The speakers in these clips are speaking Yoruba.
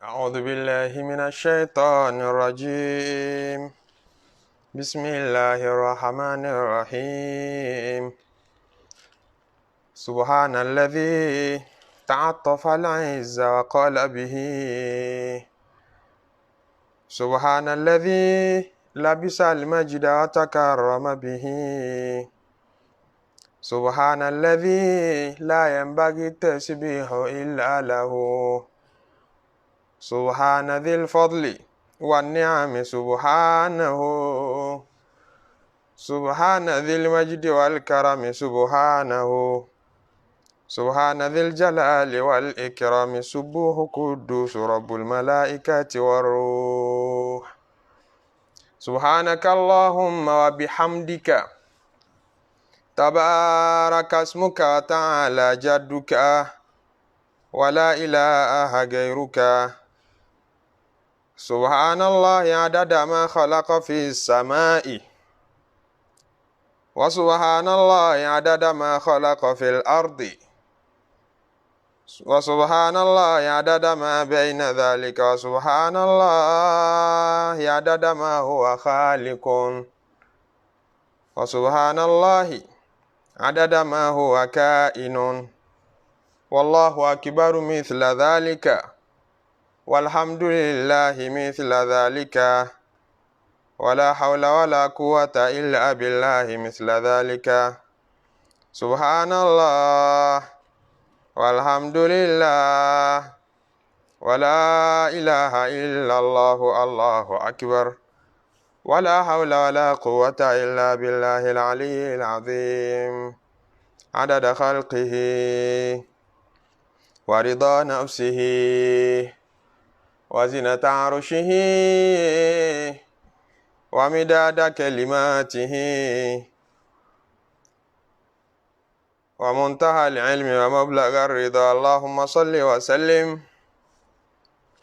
أعوذ بالله من الشيطان الرجيم. بسم الله الرحمن الرحيم. سبحان الذي تعطف العز وقال به. سبحان الذي لبس المجد وتكرم به. سبحان الذي لا ينبغي التسبيح إلا له. سبحان ذي الفضل والنعم سبحانه. سبحان ذي المجد والكرم سبحانه. سبحان ذي الجلال والإكرام سبوح قدوس رب الملائكة والروح. سبحانك اللهم وبحمدك تبارك اسمك وتعالى جدك ولا إله غيرك. سبحان الله عدد ما خلق في السماء. وسبحان الله عدد ما خلق في الأرض. وسبحان الله عدد ما بين ذلك. وسبحان الله عدد ما هو خالق. وسبحان الله عدد ما هو كائن. والله أكبر مثل ذلك. والحمد لله مثل ذلك. ولا حول ولا قوة إلا بالله مثل ذلك. سبحان الله والحمد لله ولا إله إلا الله. الله أكبر. ولا حول ولا قوة إلا بالله العلي العظيم. عدد خلقه ورضا نفسه وزنة عرشه ومداد كلماته ومنتهى العلم ومبلغ الرضا. اللهم صل وسلم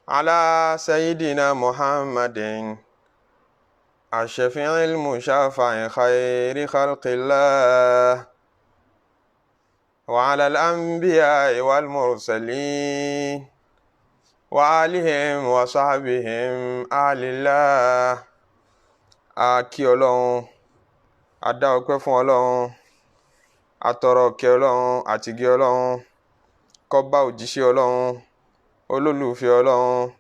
على سيدنا محمد الشفيع المشفع خير خلق الله وعلى الأنبياء والمرسلين وآلهم وصحبهم آل الله. Akí Ọlọ́run, a dá ọpẹ́ fún Ọlọ́run, a tọrọ ìkẹ́ Ọlọ́run àti ìgẹ́ Ọlọ́run kó bá òjíṣẹ́ Ọlọ́run, olólùfẹ́ Ọlọ́run,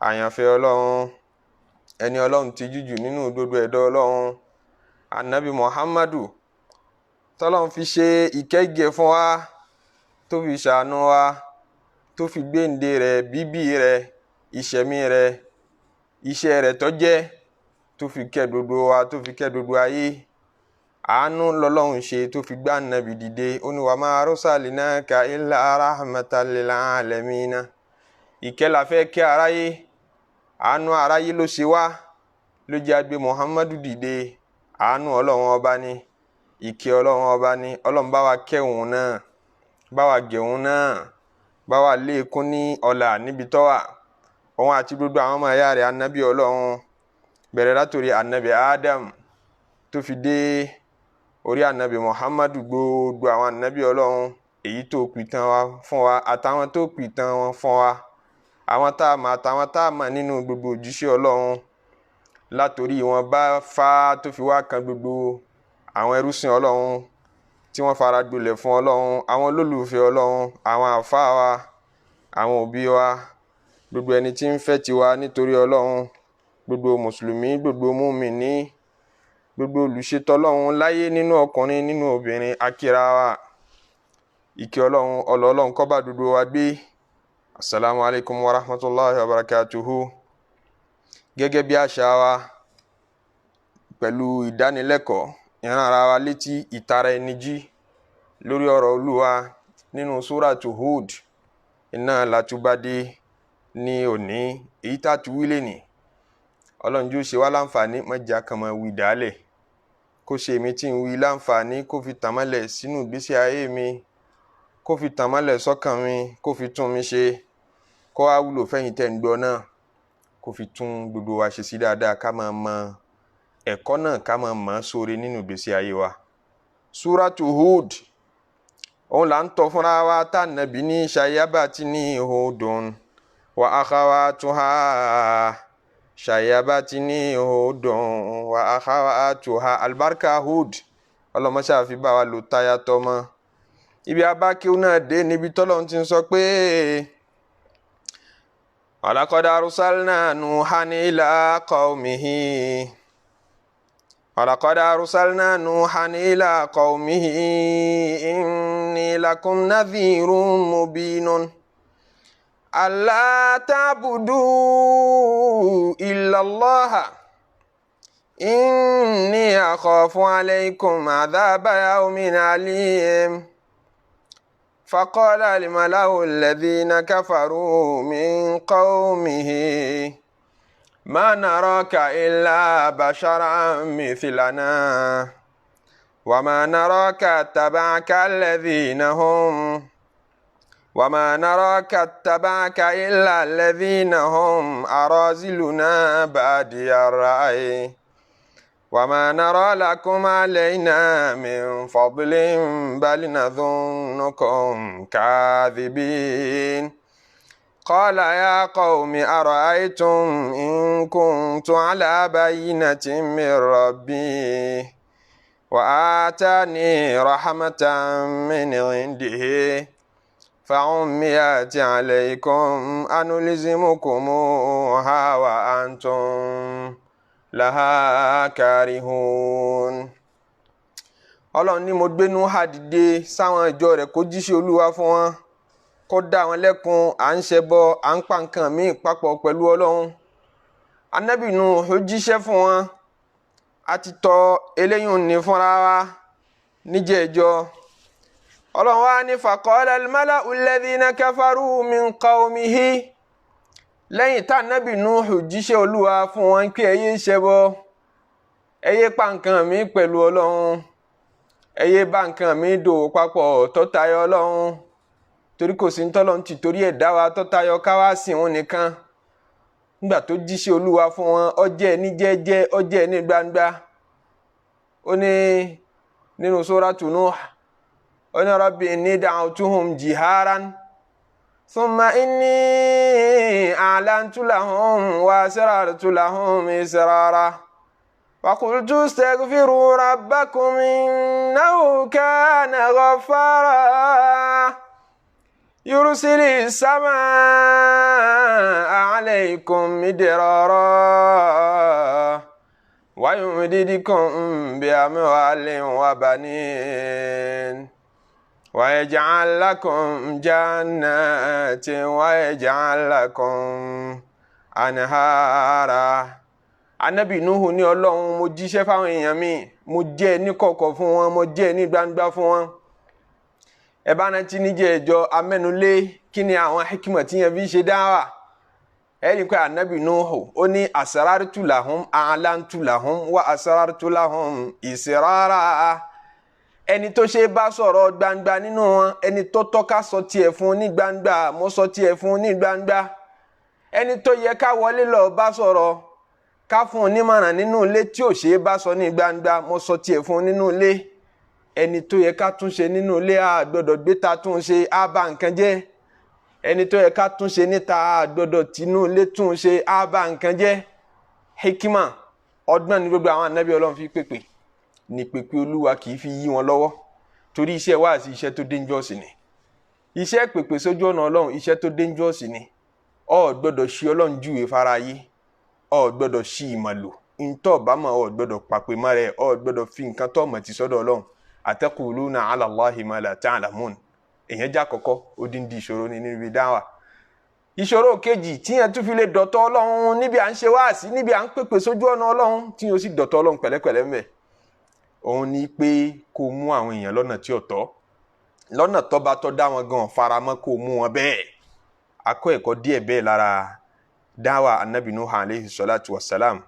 àyànfẹ́ Ọlọ́run, ẹni Ọlọ́run ti jújù nínú gbogbo ẹ̀dá Ọlọ́run, Ànábì Muhammadu, tọ́lọ́run fi ṣe ìkẹ́gẹ́ fún wa, tó fi ṣàánú wa, tó fi gbéǹde rẹ̀, bíbí rẹ̀, ìṣẹ̀mí rẹ̀, iṣẹ́ rẹ̀ tó jẹ́, tó fi kẹ́ gbogbo wa, tó fi kẹ́ gbogbo ayé. Àánú lọ́lọ́run ṣe tó fi gbá Ànábì dìde. Ó ní wa ma arsalnaka illa rahmatan lil alamina. Ìkẹ́ la fẹ́ kẹ́ aráyé, àánú aráyé ló ṣe wá, ló jẹ́ agbé Muhammadu dìde. Àánú Ọlọ́run ọba ni, ìkẹ́ Ọlọ́run ọba ni. Ọlọ́run bá wa kẹ́ òun náà, bá wa gẹ̀ òun náà, bá wa lékún ní ọlá níbi tó wà. Òun àti gbogbo àwọn ọmọ ìyá rẹ̀ Ànábì Ọlọ́run, bẹ̀rẹ̀ látòrí Ànábì Adam tó fi dé orí Ànábì Muhammadu, gbogbo àwọn Ànábì Ọlọ́run èyí tó pìtàn wa fún wa àtàwọn tó pìtàn wọn fún wa, àwọn tá a mọ̀ àtàwọn tá a mọ̀ nínú gbogbo òjíṣẹ́ Ọlọ́run, látòrí wọn bá fá tó fi wá kan gbogbo àwọn ẹrúsìn Ọlọ́run tí wọ́n fara gbolẹ̀ fún Ọlọ́run, àwọn olólùfẹ́ Ọlọ́run, àwọn àfáà wa, àwọn òbí wa, gbogbo ẹni tí ń fẹ́ tiwa nítorí Ọlọ́run, gbogbo mùsùlùmí, gbogbo múmìnì, gbogbo olùṣètò Ọlọ́run láyé nínú ọkùnrin nínú obìnrin, akíra wa. Ìkẹ́ Ọlọ́run, Ọlọ́run kó bá gbogbo wa gbé. Assalamu alaikum wa rahmatullahi wa barakatuhu. Gẹ́gẹ́ bí àṣà wa, pẹ̀lú ìdánilẹ́kọ̀ọ́, ìran ara wa létí, ìtara ẹni jí lórí ọ̀rọ̀ Olúwa nínú Suratu Hud. Iná látúbádé ní òní, èyí tá tu wílé ní. Ọlọ́run jú ṣe wá láǹfààní, mọ́jà kan mọ́ wí dálẹ̀, kó ṣe èmi tí ń wí láǹfààní, kó fi tàmálẹ̀ sínú ìgbésí ayé mi, kó fi tàmálẹ̀ sọ́kàn mi, kó fi tún mi ṣe, kó wá wúlò fẹ́yìn tẹ́ ń gbọ́ náà, kó fi tún gbogbo wa ṣe sí dáadáa, ká máa mọ ẹ̀kọ́ náà, ká máa mọ̀ sóore nínú ìgbésí ayé wa. Suratu Hud, òun là ń tọ́ fúnra wa tá nàbí ní ṣayábà tí ní Hudun وأخواتها شيبتني هود وأخواتها البركة هود ọlọ́mọ ṣáà fi bá wa lò táyà tọmọ. ibi abákéwù náà dé níbi tọ́lọ́run ti ń sọ pé ولقد أرسلنا نوحا إلى قومه ولقد أرسلنا نوحا إلى قومه إني لكم نذير مبين ألا تعبدوا إلا الله إني أخاف عليكم عذاب يوم عليم فقال الملأ الذين كفروا من قومه ما نراك إلا بشرا مثلنا وما نراك اتبعك إلا الذين هم أراذلنا بادي الرأي وما نرى لكم علينا من فضل بل نظنكم كاذبين قال يا قوم أرأيتم إن كنت على بينة من ربي وآتاني رحمة من عنده فعميت عليكم أنلزمكموها وأنتم laha karihun. Ọlọ́run ní mo gbé Núhà dìde sáwọn ìjọ rẹ̀ kó jíṣẹ́ Olúwa fún wọn, kó dá wọn lẹ́kun à ń ṣẹbọ à ń pa nǹkan míì papọ̀ pẹ̀lú Ọlọ́run. Ànábì Núhù ó jíṣẹ́ fún wọn, a ti tọ eléyìí ní fúnra wa níjẹ̀ẹ́jọ́. Ọlọ́run wá ní faqala al-mala'u alladhina kafaru min qawmihi, lẹ́yìn tá Ànábì Núhù jíṣẹ́ Olúwa fún wọn pé ẹ yé ṣẹbọ, ẹ yé pa nǹkan mi pẹ̀lú Ọlọ́run, ẹ yé bá nǹkan mi dòwò papọ̀ tó tayọ Ọlọ́run, torí kò sí ntọ́lọ́run ti torí ẹ̀ dá wa tó tayọ ká wá sìn òun nìkan. Nígbà tó jíṣẹ́ Olúwa fún wọn, ó jẹ́ ní jẹ́jẹ́, ó jẹ́ ní gbangba. Ó ní nínú Suratu Nuh, ó ní Rabbi inni da'awtuhum jiharan ثم إني أعلنت لهم وأسررت لهم إسرارا وقلت استغفروا ربكم إنه كان غفارا يرسل السماء عليكم مدرارا ويمددكم بأموال وبنين ويجعل لكم جنات ويجعل لكم أنهارا. Ànábì Núhù ní Ọlọ́run mo jíṣẹ́ fáwọn èèyàn mi, mo jẹ́ ní kọ̀kọ̀ fún wọn, mo jẹ́ ní gbangba fún wọn. Ẹ bá rántí níjẹ̀ẹ́jọ́ amẹ́nulé kí ni àwọn hikima tí yẹn fi ṣe dáwà. Ẹ rí pé Ànábì Núhù ó ní asrartu lahum a'lantu lahum wa asrartu lahum israra. Ẹni tó ṣe bá sọ̀rọ̀ gbangba nínú wọn, ẹni tó tọ́ka sọ tiẹ̀ fún ní gbangba, mo sọ tiẹ̀ fún ní gbangba. Ẹni tó yẹ ká wọlé lọ bá sọ̀rọ̀, ká fún un nímọ̀ràn nínú ilé tí ò ṣe bá sọ ní gbangba, mo sọ tiẹ̀ fún nínú ilé. Ẹni tó yẹ ká túnṣe nínú ilé a gbọ́dọ̀ gbé ta túnṣe á bà nǹkan jẹ́. Ẹni tó yẹ ká túnṣe níta a gbọ́dọ̀ tinú ilé túnṣe á bà nǹkan jẹ́. Hikima ọgbọ́n ni gbogbo àwọn ànábì Ọlọ́run fi pèpè. Ní pèpè Olúwa kì í fi yí wọn lọ́wọ́, torí iṣẹ́ wáàsí iṣẹ́ tó dangerous ni. Iṣẹ́ pèpè sójú ọ̀nà Ọlọ́run iṣẹ́ tó dangerous ni. Ọ gbọ́dọ̀ ṣì Ọlọ́run júwe fáráyé, ọ gbọ́dọ̀ ṣì ìmọ̀ lò, ntọ́ bá mọ̀ ọ gbọ́dọ̀ pàpè mọ́ rẹ̀, ọ gbọ́dọ̀ fi nǹkan tó mọ̀ ti sọ́dọ̀ Ọlọ́run. Ataquluna ala Allahi ma la ta'lamun. Èyàn já kọ́kọ́ ó dín di ìṣòro ní níbi dáwà. Ìṣòro kejì tí yẹn tún fi lè dọ̀tọ̀ Ọlọ́run níbi à ń ṣe wáàsí, níbi à ń pèpè sójú ọ̀nà Ọlọ́run tí yóò sì dọ̀tọ̀ Ọlọ́run pẹ̀lẹ́pẹ̀lẹ́ ńbẹ̀. Òun ni pé kó mú àwọn èèyàn lọ́nà tí ò tọ́, lọ́nà tó bá tọ́ dá wọn gan faramọ́ kó mú wọn bẹ́ẹ̀. Akọ́ ẹ̀kọ́ díẹ̀ bẹ́ẹ̀ lára dáwà Ànábì Nuh alayhi salatu wassalam.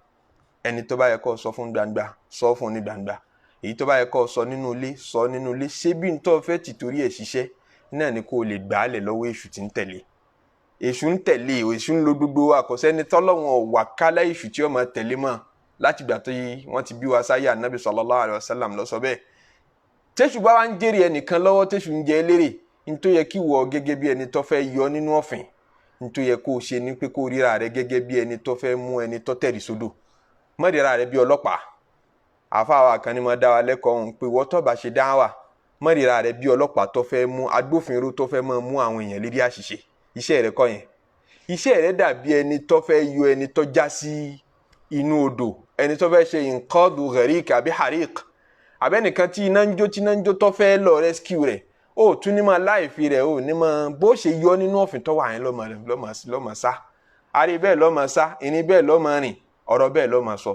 Ẹni tó bá yẹ kó sọ fún gbangba sọ fún ní gbangba, èyí tó bá yẹ kó sọ nínú ilé sọ nínú ilé. Ṣé bí n tó fẹ́ ti torí ẹ̀ ṣiṣẹ́ náà ni kó lè gbà á lẹ̀ lọ́wọ́ èṣù tí ń tẹ̀lé. Èṣù ń tẹ̀lé, èṣù ń lo gbogbo àkọsẹ́ni tọ́lọ́wọ̀n wà kálá èṣù tí ó máa tẹ̀lé mọ́ láti gbà tó yí wọ́n ti bí wa sáyé Ànábì sallallahu alaihi wasallam ló sọ bẹ́ẹ̀. Tẹ́ṣù bá wá ń jèrè ẹnìkan lọ́wọ́, tẹ́ṣù ń jẹ elérè, ní tó yẹ kí wọ gẹ́gẹ́ bí ẹni tó fẹ́ yọ nínú ọ̀fìn, nítorí yẹ kó o ṣe ní pé kó ríra rẹ gẹ́gẹ́ bí ẹni tó fẹ́ mú ẹni tó tẹ̀rì sódò má ríra rẹ bí ọlọ́pàá. àfáà kan ní mo dá wa lẹ́kọ̀ọ́ òun pé wọ́n tó bá ṣe dáwà má ríra rẹ bí ọlọ́pàá tó fẹ́ mú agbófinró tó fẹ́ máa mú àwọn èèyàn lérí àṣìṣe. iṣẹ́ rẹ kọ́ yẹn. iṣẹ́ rẹ dàbí ẹni tó fẹ́ yọ ẹni tó já sí inú odò, ẹni tó fẹ́ ṣe inqadu gharik àbí harik, àbẹ́nìkan tí iná ń jó tó fẹ́ lọ rescue rẹ̀. ó tún ní máa láìfi rẹ̀ ó ní máa bó ṣe yọ nínú ọ̀fìn tó wà yẹn lọ́mọ sá. àrí bẹ́ẹ̀ lọ́mọ sá, ìní bẹ́ẹ̀ lọ́mọ rìn, ọ̀rọ̀ bẹ́ẹ̀ lọ́mọ sọ.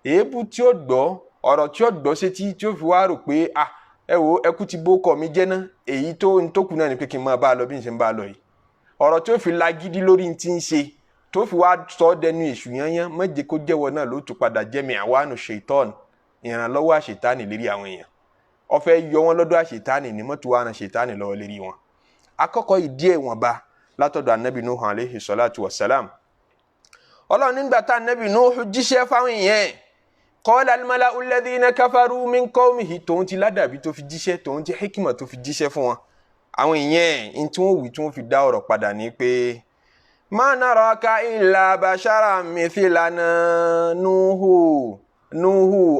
èébú tí ó gbọ́, ọ̀rọ̀ tí ó gbọ́ sétí tí ó fi wá rò pé ẹ wo ẹkú ti bó kọ mi jẹ́ ná, èyí tó kù náà ni pé kí n máa bá a lọ bí n ṣe ń bá a lọ yìí. ọ̀rọ̀ tí ó fi lagídí lórí ti ń ṣe tó fi wá sọ ọ́ dẹnu èṣù yányán, má jẹ́ kó jẹ́wọ́ náà ló tún padà jẹ́mi àwánu ṣètọ́ọ̀nù, ìrànlọ́wọ́ àṣetánì lérí àwọn èèyàn. ó fẹ́ yọ wọn lọ́dọ̀ àṣetánì ní mọ́tò wa ran ṣetánì lọ́wọ́ lérí wọn. àkọ́kọ́ ìdí ìwọ̀nba látọ̀dọ̀ anabi nuhu alayhi salatu wa salam. ọlọ́run nígbà tá anabi nuhu jíṣẹ́ fáwọn èèyàn qala al-mala'u alladhina kafaru min qawmihi, tòun ti ládàbí tó fi jíṣẹ́, tòun ti hikima tó fi jíṣẹ́ fún wọn. àwọn èèyàn tí wọ́n wí tí wọ́n fi dá ọ̀rọ̀ padà ní pé ma naraka illa basharan mithlana nuhu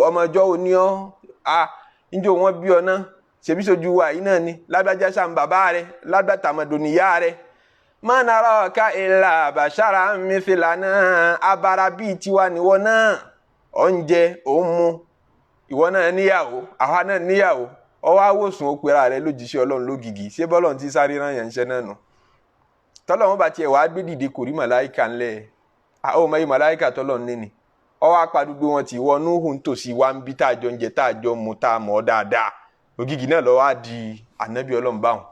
ọmọjọ́ òní ọ́ níjó wọn bí ọ náà ṣebí sojú wa yìí náà ni lágbájá sàn bàbá rẹ lágbàtàmọdò níyà rẹ. ma naraka illa basharan mithlana, abara bíi tiwa níwọ náà, oúnjẹ òun mu, ìwọ náà níyàwó àwa náà níyàwó, ọwọ́ àwòsùn òpèrà rẹ lójíṣẹ́ ọlọ́run lógìgì. ṣé bọ́lọ̀ ti sáré rán yàn ṣẹ́ náà nù? tọ́lọ́run bá tiẹ̀ wàá gbé dìde kò rí màláìka ńlẹ̀ ó mọ iye màláìka tọ́lọ́run ní ni. ọwọ́ apàdúgbò wọn ti wọ núhùn tòsí wa ń bí tá a jọ ń jẹ tá a jọ mu tá a mọ̀ ọ́ dáadáa, ògìgì náà lọ́wọ́ á di ànábì ọlọ́run báwọn.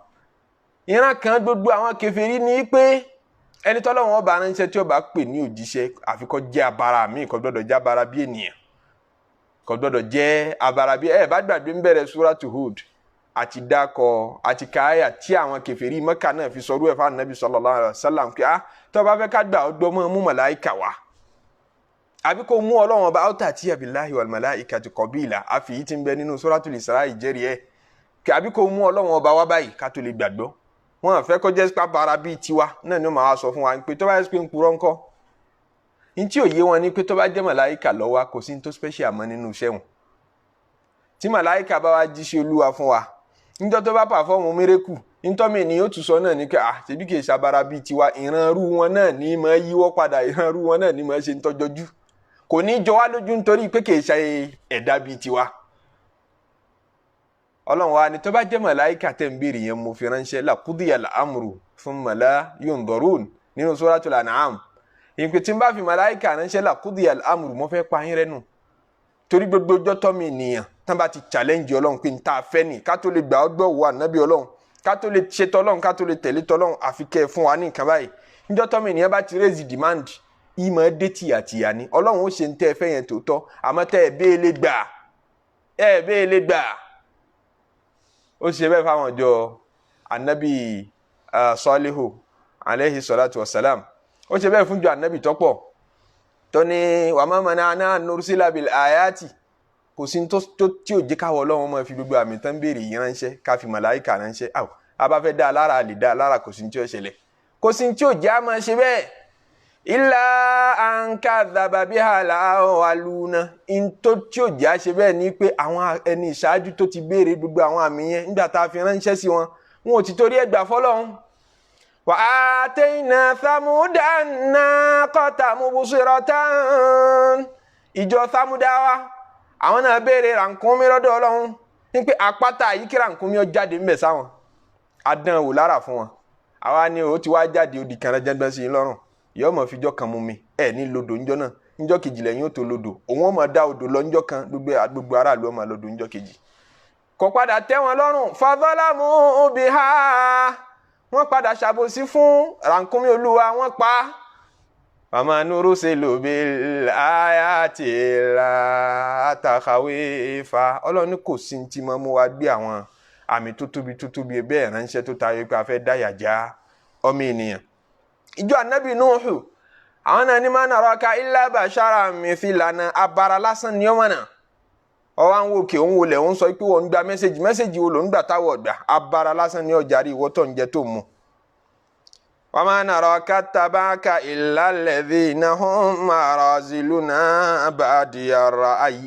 ìran kan gbogbo àwọn kèfèrí ní pé ẹni tọ́lọ́run ọba ránṣẹ́ tí ó bá pè ní òjíṣẹ́ àfi kó jẹ́ abara míì, kò gbọ́dọ̀ jẹ́ abara bí ènìyàn, kò gbọ́dọ̀ jẹ́ abara bí bá gbàgbé ń bẹ̀rẹ̀ suratu Hud àti dákọ̀ àti káyà tí àwọn kèfèrí Mẹ́kà náà fi sọrú ẹ̀ fún ànábì sallallahu alaihi wasallam pé tó bá fẹ́ ká gbà ọgbọ́n mọ́ mú màláìkà wá àbí kó mú ọlọ́run ọba ọ̀tà tí billahi wal malaikati qabila àfi yìí ti ń bẹ nínú suratul Isra ìjẹ́rìí ẹ̀ kí àbí kó mú ọlọ́run ọba wá báyìí ká tó lè gbàgbọ́. wọn fẹ́ kó jẹ́ pàbàrà bíi tiwa náà ni ó máa sọ fún wa pé tó bá yẹ pé ń purọ́ ńkọ́. ní tí òye wọn ni pé tó bá jẹ́ màláìkà lọ́wọ́ kò sí ní tó special mọ́ nínú iṣẹ́ wọn. tí màláìkà bá wá jíṣẹ́ olúwa fún wa níjọ́ tó bá pàfọ́ọ̀mù mírèkù nítọ́mì ni yóò tún sọ náà ní pé ṣebí kì í ṣàbàrà bíi tiwa, ìranrú wọn náà ní máa yíwọ́ padà, ìranrú wọn náà ní máa ṣe ń tọ́jọ́jú, kò ní jọ wá lójú nítorí pé kì í ṣe ẹ̀dá bíi tiwa. ọlọ́run wa ni tó bá jẹ́ màláìkà tẹ̀ ń béèrè yẹn mo fi ránṣẹ́ laqudiyal amru thumma la yunzarun nínú suratul an'am. ìpè tí n bá fi màláìkà ránṣẹ́ laqudiyal amru mo fẹ́ pa yín rẹ́ nù. torí gbogbo ọjọ́ tọ́mi ènìyàn tán bá ti challenge ọlọ́run pé n ta fẹ́ ni ká tó lè gbà ọ́ gbọ́ wà nábì ọlọ́run, ká tó lè ṣe tọ́lọ́run, ká tó lè tẹ̀lé tọ́lọ́run, àfi kẹ́ ẹ fún wa ní nǹkan báyìí. níjọ́ tọ́mi ènìyàn bá ti raise demand ìmọ̀ dé tìyàtìyà ni ọlọ́run ó ṣe ń tẹ́ ẹ fẹ́ yẹn tòótọ́, àmọ́ tẹ́ ẹ bẹ́ẹ̀ lè gbà ó ṣe bẹ́ẹ̀ fáwọn ọjọ́ anabi Salihu alayhi salatu wasalam, ó ṣe bẹ́ẹ̀ fún jọ anabi tọ́pọ̀ tó ní wa ma mana'na nursila bil ayati, kò sí tí ò jẹ́ káwọ́ ọlọ́run máa fi gbogbo àmì tán béèrè yìí ránṣẹ́ ká fi màláìkà ránṣẹ́. abáfẹ́ dá alára lè dá alára, kò sí tí ó ṣẹlẹ̀, kò sí tí ò jẹ́ á máa ṣe bẹ́ẹ̀. illa an kadhaba biha al-awwaluna, tó tí ò jẹ́ á ṣe bẹ́ẹ̀ ni pé àwọn ẹni ìṣáájú tó ti béèrè gbogbo àwọn àmì yẹn nígbà tá a fi ránṣẹ́ sí wọn ò ti torí ẹgbà fọlọ́run. wa atayna thamuda naqata mubsiratan, ìjọ Samudawa àwọn náà béèrè rànkúnmí lọ́dọ̀ ọlọ́run ní pé àpáta yìí kí rànkúnmí ó jáde ńbẹ̀ sáwọn, adán wò lára fún wọn. àwa ni ó ti wá jáde ó di kan jẹ́gbẹ́ sí i lọ́rùn, yóò mọ̀ fíjọ́ kan mú mi ní lodò ńjọ́ náà, ńjọ́ kejì lẹ́yìn ó tó lodò, òun ó mọ̀ dá odò lọ ńjọ́ kan, gbogbo aráàlú ó mọ̀ lodò ńjọ́ kejì. kò padà tẹ́ wọn lọ́rùn, fadhalamu biha, wọ́n padà ṣàbòsí fún rànkúnmí olúwa, wọ́n pa. Mama nursilu bil ayati la takhawifa, ọlọ́run ní kò sí ti máa mú wa gbé àwọn àmì tó tóbi bẹ́ẹ̀ ránṣẹ́ tó tayọ pé a fẹ́ dáyà já ọmọ ènìyàn. ìjọ anabi Nuhu àwọn náà ní ma naraka illa basharan mithlana, abara lásán ni ọmọ náà. ọwọ́ àwọn òkè òun wọlé òun sọ pé wọ́n ń gba mẹ́sẹ̀jì wo ló ń gbà táwọ̀ ọ̀gbà, abara lásán ni ọjà rí ìwọ́tọ̀ ń jẹ tó mú. وما نراك اتبعك إلا الذين هم أراذلنا بادي الرأي.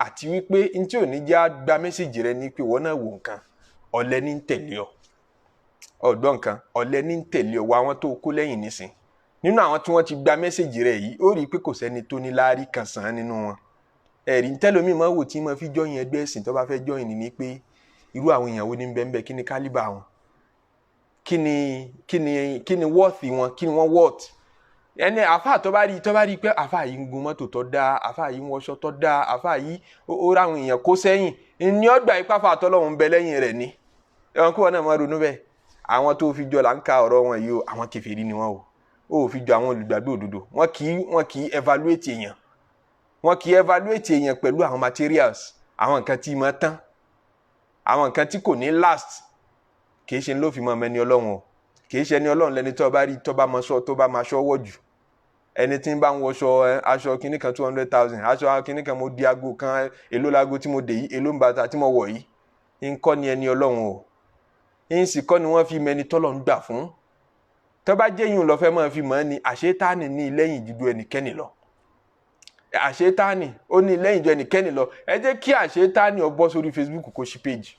àti wípé ntí ò ní já gba mẹ́sẹ̀jì rẹ ní pé wọ́n náà wò nǹkan ọ̀lẹ ní tẹ̀lé ọ ọ̀dọ́ nǹkan ọ̀lẹ ní tẹ̀lé ọ wọ àwọn tó kó lẹ́yìn nísìn nínú àwọn tí wọ́n ti gba mẹ́sẹ̀jì rẹ yìí ó rí i pé kò sẹ́ni tó ní láárí kan sàn án nínú wọn ẹ̀rí ntẹ́lómi máa wò tí máa fi jọyìn ẹgbẹ́ ẹ̀sìn tó bá fẹ́ jọyìn ní pé irú àwọn èèyàn wo ní bẹ́ẹ̀ kí ni kálíbà wọn kí ni wọ́ọ̀thì wọn kí ni wọ́n wọ́ọ̀tì ẹni àfáà tó bá rí pé àfáà yìí ń gun mọ́tò tó dáa àfáà yìí ń wọṣọ tó dáa àfáà yìí ó ráwọn èèyàn kó sẹ́yìn ní ọgbà ipá fà tọ́lọ́run ń bẹ lẹ́yìn rẹ̀ ni ẹ̀wọ̀n kí wọ́n náà máa ronú bẹ́ẹ̀ àwọn tó fi jọ là ń ka ọ̀rọ̀ wọn yìí o àwọn kèfèrí ni wọ́n o ó fi jọ àwọn olùgbàgbé òdodo wọn kì í evaluate èèyàn wọn kì í evaluate èèyàn pẹ̀lú àwọn materials àwọn nǹkan tí máa tán àwọn nǹkan tí kò ní last kì í ṣe ló fi mọ ẹni ọlọ́run o kì í ṣe ẹni ọlọ́run lẹni tó bá rí tó bá máa ṣọ́ wọ̀ jù ẹni tí ń bá ń wọṣọ aṣọ kìíní kan 200,000 aṣọ kìíní kan mo di aago kan èló láago tí mo dè yìí èló ń bàtà tí mo wọ̀ yìí ń kọ́ ni ẹni ọlọ́run o ń sì kọ́ ni wọ́n fi mẹni tọ́lọ̀ ń gbà fún tó bá jẹ́ yìí lọ fẹ́ máa fi mọ̀ ní àṣetáàní ní lẹ́yìn ju ẹnikẹ́ni lọ àṣetáàní ó ní lẹ́yìn ju ẹnikẹ́ni lọ ẹ jẹ́ kí àṣetáàní ó bọ́ sórí Facebook kó ṣí page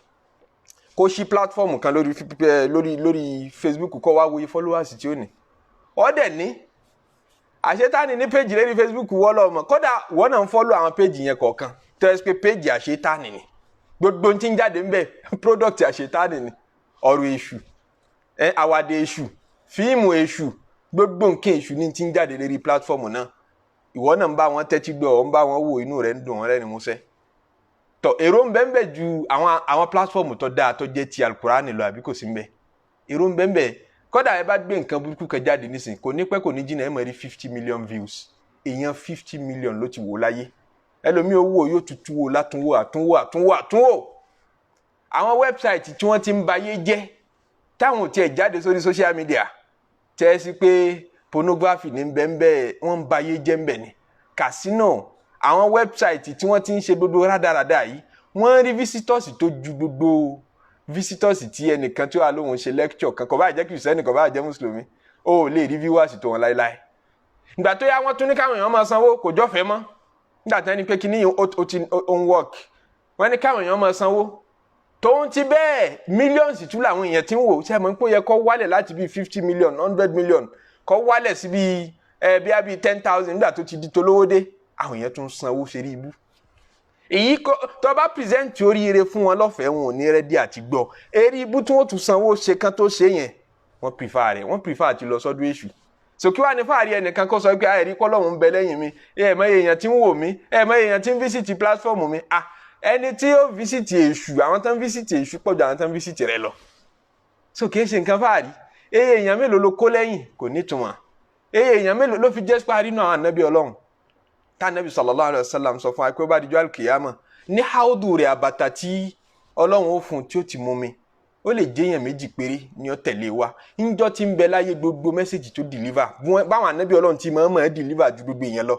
kó ṣí platform kan lórí Facebook kó wá wòye followers tí ó ní ọ̀dẹ̀ ní àṣetáni ní page lórí Facebook wọ́lọ́ ọmọ kódà wọ́n náà ń follow àwọn page yẹn kọ̀ọ̀kan tó ẹ́ pé page àṣetáni ni gbogbo tí ń jáde ń bẹ̀ product àṣetáni ni ọ̀rọ̀ èṣù àwàdà èṣù fíìmù èṣù gbogbo nǹkan èṣù ní tí ń jáde lórí platform náà ìwọ náà ń bá wọn tẹ́tí gbọ́ ọ ń bá wọn wò inú rẹ̀ ń dùn wọn rẹ́ni músẹ́ tọ èrò ń bẹ́ẹ̀ ju àwọn platform tó dáa tó jẹ́ ti alukurani lọ àbí kò sí ń bẹ́ẹ̀ èrò ń bẹ́ẹ̀ kódà ẹ bá gbé nǹkan burúkú kan jáde nísìnyí kò ní pẹ́ kò ní jìnnà ẹ máa rí 50 million views èèyàn 50 million ló ti wò láyé ẹlòmíì owó yóò tutù wò látúnwò àwọn wẹ́bsáìtì tí wọ́n ti ń bayé jẹ́ táwọn tiẹ̀ jáde sórí social media tẹ́ ẹ sí pé pornography ní bẹ́ẹ̀ wọ́n ń bayé jẹ́ ń bẹ̀ ni casino àwọn wẹ́bsáìtì tí wọ́n ti ń ṣe gbogbo rádaràdà yìí wọ́n rí visitors tó ju gbogbo visitors tí ẹnìkan tí ó wà lóhun ṣe lecture kan kò bá jẹ́ kìrìsìtẹ́nì kò bá jẹ́ mùsùlùmí ó lè rí viewers tó wọn láíláí ìgbà tó yá wọ́n tún ní káwọn èèyàn máa sanwó kò jọ́fẹ́ mọ́ nígbà tó ní pé kí ní ó ń work wọ́n ní káwọn èèyàn máa sanwó tóun ti bẹ́ẹ̀ millions tún làwọn èèyàn ti ń wò ṣe mọ̀ pé ó yẹ kó wálẹ̀ láti bíi 50 million 100 million kó wálẹ̀ sí bíi bíi 10,000 nígbà tó ti di tolówó dé àwọn èèyàn tún sanwó ṣe rí ibú èyí tó bá present oríire fún wọn lọ́fẹ̀ẹ́ wọn ò ní rẹ́dí àti gbọ́ eré ibú tí wọ́n tún sanwó ṣe kan tó ṣe yẹn wọ́n prefer àti lọ sọ́dún èṣù so kí wàá ní fàárí ẹnìkan kó sọ pé àìrí kọ́lọ́hún ń bẹ lẹ́yìn mi ẹ̀ẹ̀mọ èèyàn tí ń wò mí ẹ̀ẹ̀mọ èèyàn tí ń visit platform mi ẹni tí ó visit èṣù àwọn tó ń visit èṣù pọ̀ jù àwọn tó ń visit rẹ lọ so kì í ṣe nǹkan fàárí èèyàn mélòó ló kó lẹ́yìn kò nítumọ̀ èèyàn mélòó ló fi jẹ́ parí náà ànábì ọlọ́run tá nàbì sallallahu alaihi wasallam sọ fún wa pé ó bá dijọ́ alkiyama ní haudu rẹ̀ àbàtà tí ọlọ́run ó fún tí ó ti mú mi ó lè jẹ́yàn méjì péré ní ó tẹ̀lé wa níjọ́ tí ń bẹ láyé gbogbo mẹ́sẹ̀jì tó deliver báwọn ànábì ọlọ́run ti máa deliver ju gbogbo èèyàn lọ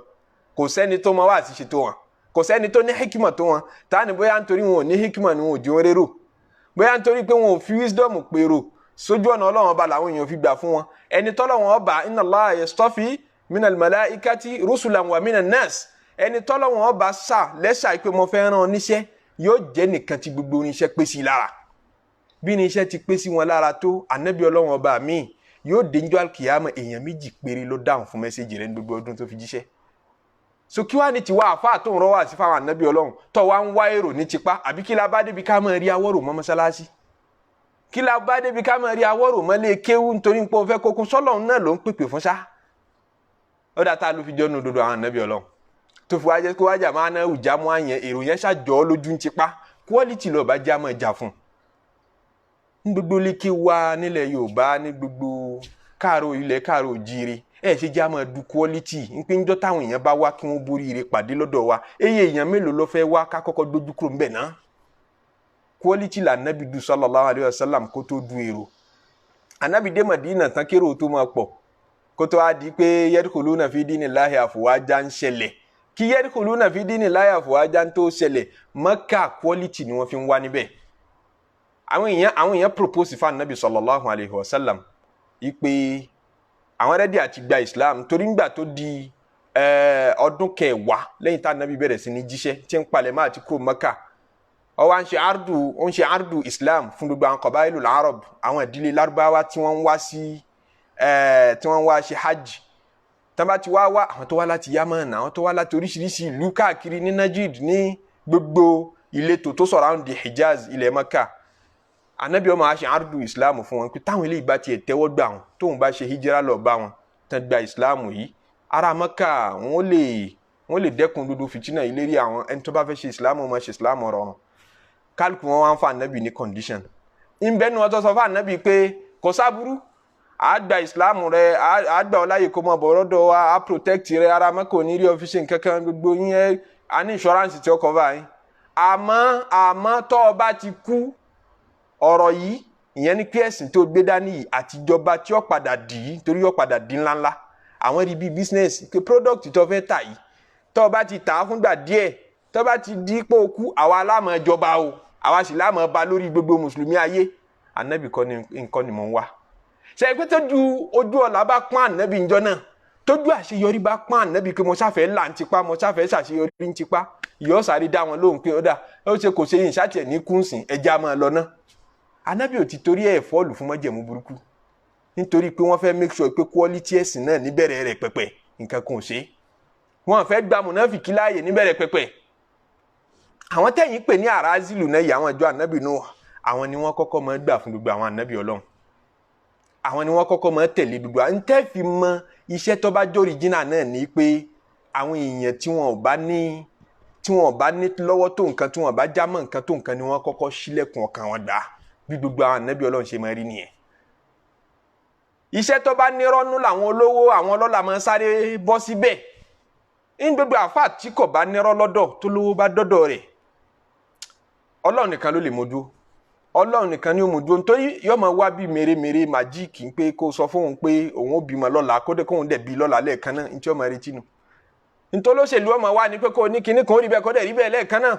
kò sẹ́ni tó máa wá àti ṣe tó wọn kò sẹ́ni tó ní hikima tó wọn tá ní bóyá nítorí wọn ò ní hikima ni wọn ò di wọn rérò bóyá nítorí pé wọn ò fi wisdom pèrò sójú ọ̀nà ọlọ́run ọba làwọn èèyàn fi gbà fún wọn ẹni tọ́lọ́run ọba inna Allaha yastafi minal malaikati rusulan wa minan nas ẹni tọ́lọ́run ọba sà lẹ́sà pé mo fẹ́ rán oníṣẹ́ yóò jẹ́ nìkan tí gbogbo oníṣẹ́ pé sí lára bí ní iṣẹ́ ti pé sí wọn lára tó ànábì ọlọ́run ọba míì yóò dénjọ́ alkiyama èèyàn méjì péré ló dáhùn fún mẹ́sẹ̀jì rẹ̀ ní gbogbo ọdún tó fi jíṣẹ́ so kí wàá ní tiwa àfáà tó ń rọ́ wá sí fáwọn ànábì ọlọ́run tó wá ń wá èrò ní tipa àbí kí la bá débi ká máa rí awọ́rò mọ́ mọ́sálásí kí la bá débi ká máa rí awọ́rò mọ́ lé kéwú nítorí pé ó fẹ́ kókun sọ́lọ́run náà ló ń pèpè fún ṣá ó dá tá a ló fi jọ́ nu dodo àwọn ànábì ọlọ́run tó fi wájẹ́ kó wájà máa ná ìjà mọ́ àyẹn èrò yẹn ṣàjọ́ lójú ń tipa quality lọ́ọ́ bá já mọ́ ìjà fún un gbogbo lékè wá nílẹ̀ Yorùbá ní gbogbo káàró ilẹ̀ káàró òjíire ṣe já mọ́ du quality ń pé ńjọ́ táwọn èèyàn bá wá kí wọ́n borí ire pàdé lọ́dọ̀ wa èèyàn mélòó ló fẹ́ wá ká kọ́kọ́ dojú kúrò ńbẹ̀ náà quality là nábì du sallallahu alayhi wa sallam kó tó du èrò ànábì dé Mádínà tán kérò tó máa pọ̀ kó tó á di pé yadkhuluna fi dinillahi afwaja ń ṣẹlẹ̀ kí yadkhuluna fi dinillahi afwaja ń tó ṣẹlẹ̀ Mẹ́kà quality ni wọ́n fi ń wá níbẹ̀ àwọn èèyàn propose fa nabi sallallahu alayhi wa sallam ipe àwọn rẹ́dí àti gba Islam torí ńgbà tó di ọdún kẹwàá lẹ́yìn tá ànábì bẹ̀rẹ̀ sí ní jíṣẹ́ tí ń palẹ̀ máa ti kúrò Mẹ́kà ó wá ń ṣe ardu Islam fún gbogbo àwọn qabailul Arab àwọn ìdílé Lárúbáwá tí wọ́n ń wá ṣe hajj tán bá ti wá àwọn tó wá láti Yemen àwọn tó wá láti oríṣiríṣi ìlú káàkiri ní Najd ní gbogbo ìletò tó surround Hijaz ilẹ̀ Mẹ́kà ànábì ó máa ṣe ardu Islam fún wọn pé táwọn eléyìí bá tiẹ̀ tẹ́wọ́ gbà wọn tóun bá ṣe hijira lọ bá wọn tán gba Islam yìí ará Mẹ́kà wọ́n lè dẹ́kun dúdú fìtínà ìlérí àwọn ẹni tó bá fẹ́ ṣe Islam ó máa ṣe Islam rọrùn kálukú wọn wá ń fa ànábì ní condition ìbẹ́nu wọn tó sọ fún ànábì pé kò sábúrú àgbà Islam rẹ àgbà ọláyè kó mọ bọ̀rọ̀ dọ̀ wa á protect rẹ ará Mẹ́kà ní rí ọ́fíìsì kankan gbogbo yín ẹ a ní insurance tí ó cover yín àmọ́ tó o bá ti kú ọ̀rọ̀ yìí ìyẹn ní pé ẹ̀sìn tó gbé dání yìí àtijọba tí ó padà dì í torí ó padà di ńláńlá àwọn rí bí business pé product tó fẹ́ tà yìí tó o bá ti tà á fúngbà díẹ̀ tó o bá ti di pé o kú àwa láàmú ìjọba o àwa sì láàmú ba lórí gbogbo mùsùlùmí ayé ànábì kọ́ ni nǹkan ni mò ń wá ṣe pé tójú ojú ọ̀la bá pọ́n ànábì ńjọ́ náà tójú àṣeyọrí bá pọ́n ànábì pé mo ṣàfẹ́ là ń tipa mo ṣàfẹ́ ṣàṣeyọrí ń tipa ìyọ́ sáré dá wọn lóhùn pé ó dà ó ṣe kò ṣe yìn ṣàtìẹ̀ ní kùnsìn ẹja máa lọ náà ànábì ò ti torí ẹ̀ fọ́ọ̀lù fún májẹ̀mú burúkú nítorí pé wọ́n fẹ́ make sure pé quality ẹ̀sìn náà níbẹ̀rẹ̀ rẹ̀ pẹ̀pẹ̀ nǹkan kan ò ṣe wọ́n fẹ́ gba mùnáfìkí láàyè níbẹ̀rẹ̀ pẹ̀pẹ̀ àwọn tẹ̀yìn pè ní àrázìlù náà yìí àwọn ìjọ ànábì Nuh àwọn ni wọ́n kọ́kọ́ máa gbà fún gbogbo àwọn ànábì Ọlọ́run àwọn ni wọ́n kọ́kọ́ máa tẹ̀lé gbogbo àwọn tẹ́ fi mọ iṣẹ́ tó bá jẹ́ original náà ní pé àwọn èèyàn tí wọn ò bá ní lọ́wọ́ tó nǹkan tí wọn bá já mọ́ nǹkan tó nǹkan ni wọ́n kọ́kọ́ ṣílẹ̀kùn ọkàn wọn gbà bí gbogbo àwọn ànábì Ọlọ́run ṣe máa rí nìyẹn iṣẹ́ tó bá nírọ́nú làwọn olówó àwọn ọlọ́lá máa sáré bọ́ síbẹ̀ ní gbogbo àfáà tí kò bá nírọ́ lọ́dọ̀ tó lówó bá dọ́dọ̀ rẹ̀ Ọlọ́run nìkan ló lè mójú Ọlọ́run nìkan ni ó mójú nítorí yóò máa wá bí mèremère màjíìkì pé kó sọ fún òun pé òun ó bímọ lọ́la kódé kóun dẹ̀ bí lọ́la lẹ́ẹ̀kan náà ní tí ó máa retí nù nítorí olóṣèlú ọmọ wa ni pé kó ní kinní kan ó rí bẹ́ẹ̀ kódé rí bẹ́ẹ̀ lẹ́ẹ̀kan náà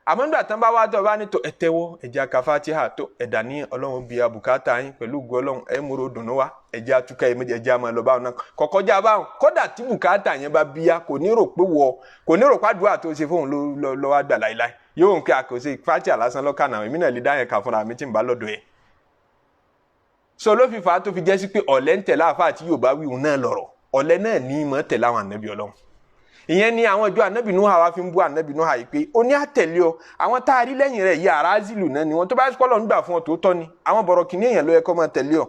àmọ́ nígbà tán bá wá tó bá ní tó ẹ tẹ́wọ́ ẹ̀jẹ̀ aka Fatiha tó ẹ̀dà ní Ọlọ́run bíi abùkátà yín pẹ̀lú ògo Ọlọ́run ẹ̀ múro dùnú wa ẹ̀jẹ̀ atúkà ẹ̀jẹ̀ àmọ́ lọ báwọn náà kọ̀kọ́ já báwọn kódà tí bùkátà yẹn bá bíyá kò ní rò pé àdúrà tó ṣe fóun ló wá gbà láíláí yóò ń kí àkọsí Fatiha lásán lọ́kàn náà èmi náà lè dá yẹn kà fúnra mi tí ń bá lọ́dọ̀ ẹ̀. so ló fi fà á tó fi jẹ́ sí pé ọ̀lẹ́ ń tẹ̀lé àfáà tí yóò bá wí òun náà lọ̀rọ̀ ọ̀lẹ́ náà ní mọ́ tẹ̀lé àwọn ànábì Ọlọ́run ìyẹn ni àwọn ìjọ ànábì Nuh wa fi ń bú ànábì Nuh yìí pé ó ní àtẹ̀lé ọ àwọn tá a rí lẹ́yìn rẹ̀ yìí àrázìlù náà ni wọ́n tó bá kọ́lọ̀ nígbà fún ọ tòótọ́ ni àwọn bọ̀rọ̀ kìíní èèyàn ló yẹ kó máa tẹ̀lé ọ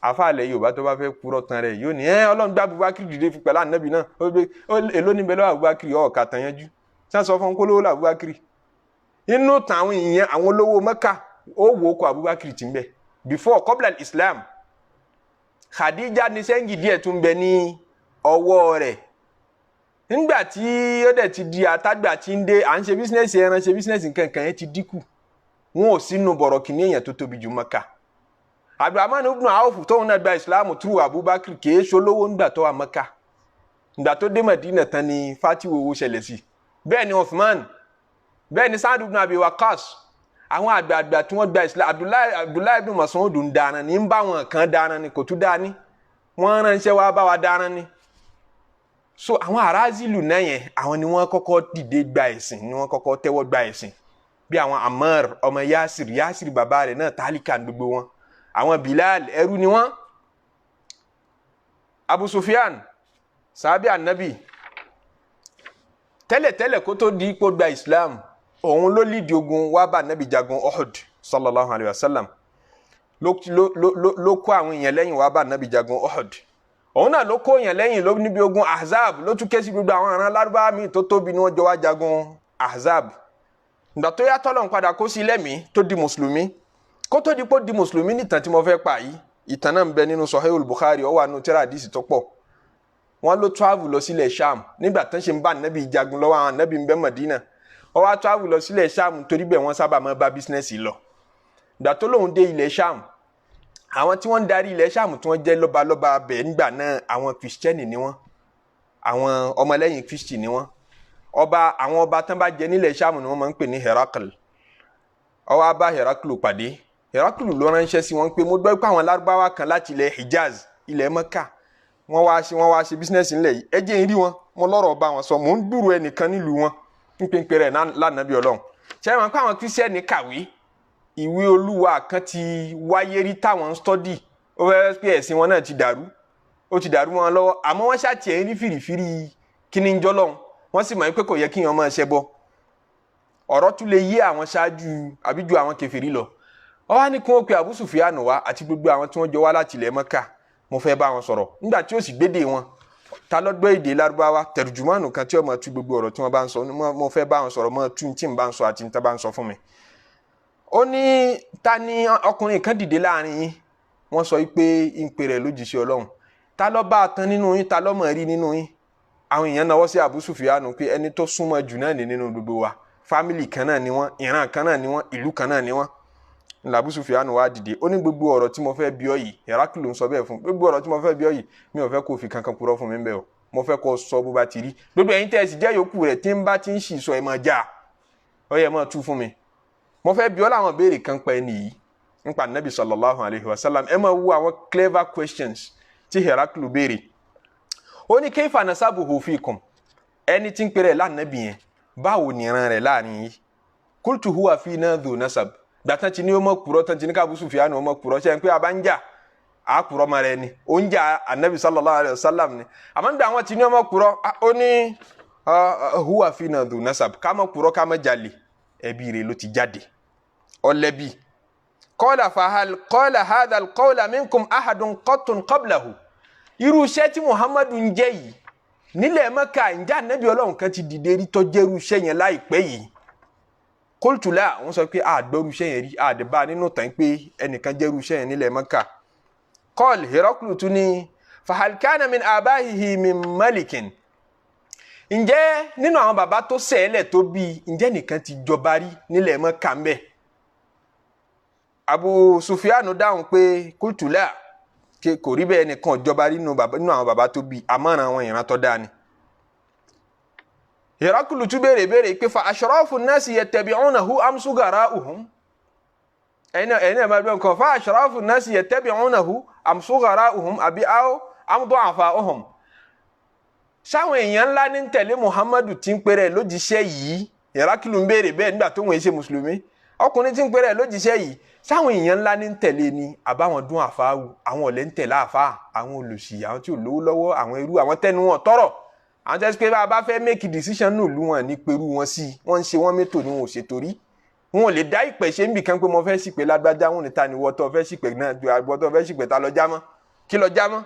àfàlẹ́ Yorùbá tó bá fẹ́ purọ́ tán rẹ̀ yóò ní Ọlọ́run gbá Abubakar dìde fi pẹ̀lú ànábì náà èló níbẹ̀ lọ́wọ́ Abubakar ọ̀ọ̀kà tán yanjú sá sọ fún kólówó lọ Abubakar inú tàwọn èèyàn àwọn olówó Mẹ́kà ó wò ó kọ Abubakar ti ń bẹ before qabla Islam Khadija ní sẹ́ńgì díẹ̀ tún bẹ ní ọwọ́ rẹ̀ nígbà tí ó dẹ̀ ti di àtàgbà tí ń dé à ń ṣe bísínẹ́sì ẹran ṣe bísínẹ́sì nǹkan yẹn ti dínkù wọn ò sínú bọ̀rọ̀ kìíní èèyàn tó tóbi jù Mẹ́kà Abdurrahman ibn Awf tóun náà gba ìsìláàmù through Abubakar kìí ṣolówó ńgbà tó wà Mẹ́kà ńgbà tó dé Madina tán ni fatiwo owó ṣẹlẹ̀ sí bẹ́ẹ̀ ni Uthman bẹ́ẹ̀ ni Sa'd ibn Abi Waqqas àwọn àgbààgbà tí wọ́n gba ìsìláàmù Abdullahi ibn Mas'ud ń dáná ní ń bá wọn kan dáná ni kò tún dání wọ́n ránṣẹ́ wá bá wa dáná ni so àwọn àrázìlù náà yẹn àwọn ni wọ́n kọ́kọ́ dìde gba ẹ̀sìn ni wọ́n kọ́kọ́ tẹ́wọ́ gba ẹ̀sìn bí àwọn Ammar ọmọ Yasir bàbá rẹ̀ náà tálíkà gbogbo wọn àwọn Bilal ẹrú ni wọ́n Abu Sufyan sàábì ànábì tẹ́lẹ̀tẹ́lẹ̀ kó tó di ipò gba Islam òun ló lídìí ogun wá bá ànábì jagun Uhud sallallahu alayhi wa sallam ló kó àwọn èèyàn lẹ́yìn wá bá ànábì jagun Uhud òun náà ló kó èèyàn lẹ́yìn ló níbi ogun Ahzab ló tún ké sí gbogbo àwọn ará Lárúbáwá míì tó tóbi ni wọ́n jọ wá jagun Ahzab ìgbà tó yá tọ́lọ̀ padà kó sí lẹ́mìí tó di mùsùlùmí kó tó di pé di mùsùlùmí nìtàn tí mo fẹ́ pa yìí ìtàn náà ń bẹ nínú Sahihul Bukhari ó wà nínú tírà àdìsí tó pọ̀ wọ́n ló travel lọ sílẹ̀ Sham nígbà tán ṣe ń bá ànábì jagun lọ́wọ́ àwọn ànábì ń bẹ Madina ó wá travel lọ sílẹ̀ Sham torí bẹ́ẹ̀ wọ́n sábà máa bá bísínẹ́sì lọ ìgbà tó lóun dé ilẹ̀ Sham àwọn tí wọ́n ń darí ilẹ̀ Sham tí wọ́n jẹ́ lọ́balọ́ba bẹ̀ nígbà náà àwọn Kristẹni ni wọ́n àwọn ọmọlẹ́yìn Kristi ni wọ́n àwọn ọba tán bá jẹ nílẹ̀ Sham ni wọ́n máa ń pè ní Herakl ó wá bá Herakl pàdé Heraklu ló ránṣẹ́ sí wọn pé mo gbọ́ pé àwọn Lárúbáwá kan láti ilẹ̀ Hijaz ilẹ̀ Mẹ́kà wọ́n wá ṣe business ńlẹ̀ yìí ẹ jẹ́ n rí wọn mo lọ́rọ̀ bá wọn sọ mò ń dúró ẹnìkan nílùú wọn ń pè ń pè rẹ̀ lánàbí Ọlọ́run ṣe wọn pé àwọn Kírísítẹ́nì kàwé ìwé Olúwa kan ti wáyé rí táwọn ń stọ́dì ó fẹ́ pé ẹ̀sìn wọn náà ti dàrú ó ti dàrú wọn lọ́wọ́ àmọ́ wọ́n ṣàtìẹ̀ rí fìrìfìrì kíní ń jọ́lọ́run wọ́n sì mọ̀ pé kò yẹ kí wọn máa ṣẹbọ ọ̀rọ̀ tún lè yé àwọn ṣáájú àbí ju àwọn kèfèrí lọ ó wá ní kí wọ́n pe Abu Sufyan wá àti gbogbo àwọn tí wọ́n jọ wá láti ilẹ̀ Mẹ́kà mo fẹ́ bá wọn sọ̀rọ̀ nígbà tí ó sì gbédè wọn ta ló gbọ́ èdè Lárúbáwá tẹ̀rùjùmánù kan tí ó máa tú gbogbo ọ̀rọ̀ tí wọ́n bá ń sọ mo fẹ́ bá wọn sọ̀rọ̀ mo tú tí n bá ń sọ àti n tá bá ń sọ fún mi. ó ní ta ni ọkùnrin kan dìde láàrin yín wọ́n sọ pé ń pè rẹ̀ lójíṣẹ́ Ọlọ́run ta ló bá tán nínú yín ta ló mọ̀ rí nínú yín àwọn èèyàn náwó sí Abu Sufyan pé ẹni tó súnmọ́ jù náà ní nínú gbogbo wa fámìlì kan náà ni wọ́n ìran kan náà ni wọ́n ìlú kan náà ni wọ́n. Abu Sufyan wá dìde ó ní gbogbo ọ̀rọ̀ tí mo fẹ́ bi ọ́ yìí Heraklu ń sọ bẹ́ẹ̀ fún gbogbo ọ̀rọ̀ tí mo fẹ́ bi ọ́ yìí mi ò fẹ́ kó fi kankan purọ́ fún mi ń bẹ̀ o mo fẹ́ kó sọ bó bá ti rí gbogbo ẹ̀yin tẹ́ ẹ sì jẹ́ yòókù rẹ̀ tí ń bá ti ń ṣì sọ ẹ̀ máa já ọ yẹ máa tú fún mi mo fẹ́ bi ọ́ láwọn béèrè kan pa ẹni yìí nípa Nabi sallallahu alayhi wa sallam ẹ máa wo àwọn clever questions tí Heraklu béèrè ó ní kayfa nasabuhu fikum ẹni tí ń pèrè lánàbì yẹn báwo ni ìran rẹ̀ láàrin yìí qultu huwa fina dhu nasab gbàtàn tí ní ó mọ̀ kúrọ́ tán tí ní ká Abu Sufyan ó mọ̀ kúrọ́ ṣe ń pé abáńjà á kúrọ́ ma rẹ ni ó ń jà Ànábì sallallahu alayhi wa sallam ni àmọ́ nígbà àwọn tí ní ó mọ̀ kúrọ́ ó ní huwa fina dhu nasab ká mọ̀ kúrọ́ ká mọ̀ jalè ẹbí rẹ̀ ló ti jáde ọlẹ́bí qala fahal qala hadha alqawla minkum ahadun qattun qablahu irú iṣẹ́ tí Muhammadu ń jẹ́ yìí nílẹ̀ Mẹ́kà ǹjẹ́ Ànábì Ọlọ́run kan ti dìde rí tó jẹ́rú iṣẹ́ yẹn láìpẹ́ yìí qultu la wọ́n sọ pé àgbẹ̀rú iṣẹ́ yẹn rí àdìbá nínú tàn pé ẹnìkan jẹ́rú iṣẹ́ yẹn nílẹ̀ Mẹ́kà qala Heraklu tún ní fahal kana min abahihi min malikin ǹjẹ́ nínú àwọn bàbá tó sẹ́ẹ̀lẹ̀ tó bí ǹjẹ́ nìkan ti jọba rí nílẹ̀ Mẹ́kà ń bẹ̀ Abu Sufyan dáhùn pé qultu la kò rí bẹ́ẹ̀ nìkan jọba rí nínú àwọn bàbá tó bí àmọ́ràn àwọn ìran tó dáa ni. Heraklu tún béèrè pé fa ashrafu nnasi yattabi'unahu am sughara'uhum ẹ̀yin náà máa bẹ́ẹ̀ nǹkan fa ashrafu nnasi yattabi'unahu am sughara'uhum àbí am du'afa'uhum. sáwọn èèyàn ńlá ní tẹ̀lé Muhammadu tí ń pèrè lójíṣẹ́ yìí Heraklu ń béèrè bẹ́ẹ̀ nígbà tó wọ́n ṣe mùsùlùmí ọkùnrin tí ń pèrè lójíṣẹ́ yìí sáwọn èèyàn ńlá ní tẹ̀lé ni àbáwọn dún àfáàwù àwọn ọ̀lẹ́ ń tẹ̀lé àfáà àwọn olùsì àwọn tí ò lówó lọ́wọ́ àwọn irú àwọn tẹnu wọn tọrọ àwọn tẹ́sí pé bá a bá fẹ́ make decision nù lú wọn ní perú wọn sí wọ́n ń ṣe wọ́n mẹ́tò ni wọn ò ṣètò rí wọn ò lè dá ìpè ṣe ń bì kan pé mo fẹ́ ṣìpẹ̀ lágbájá wọn ní ta ni wọ́tọ̀ fẹ́ ṣìpẹ̀ náà wọ́tọ̀ fẹ́ ṣìpẹ̀ ta lọ jámọ́ kí lọ jámọ́.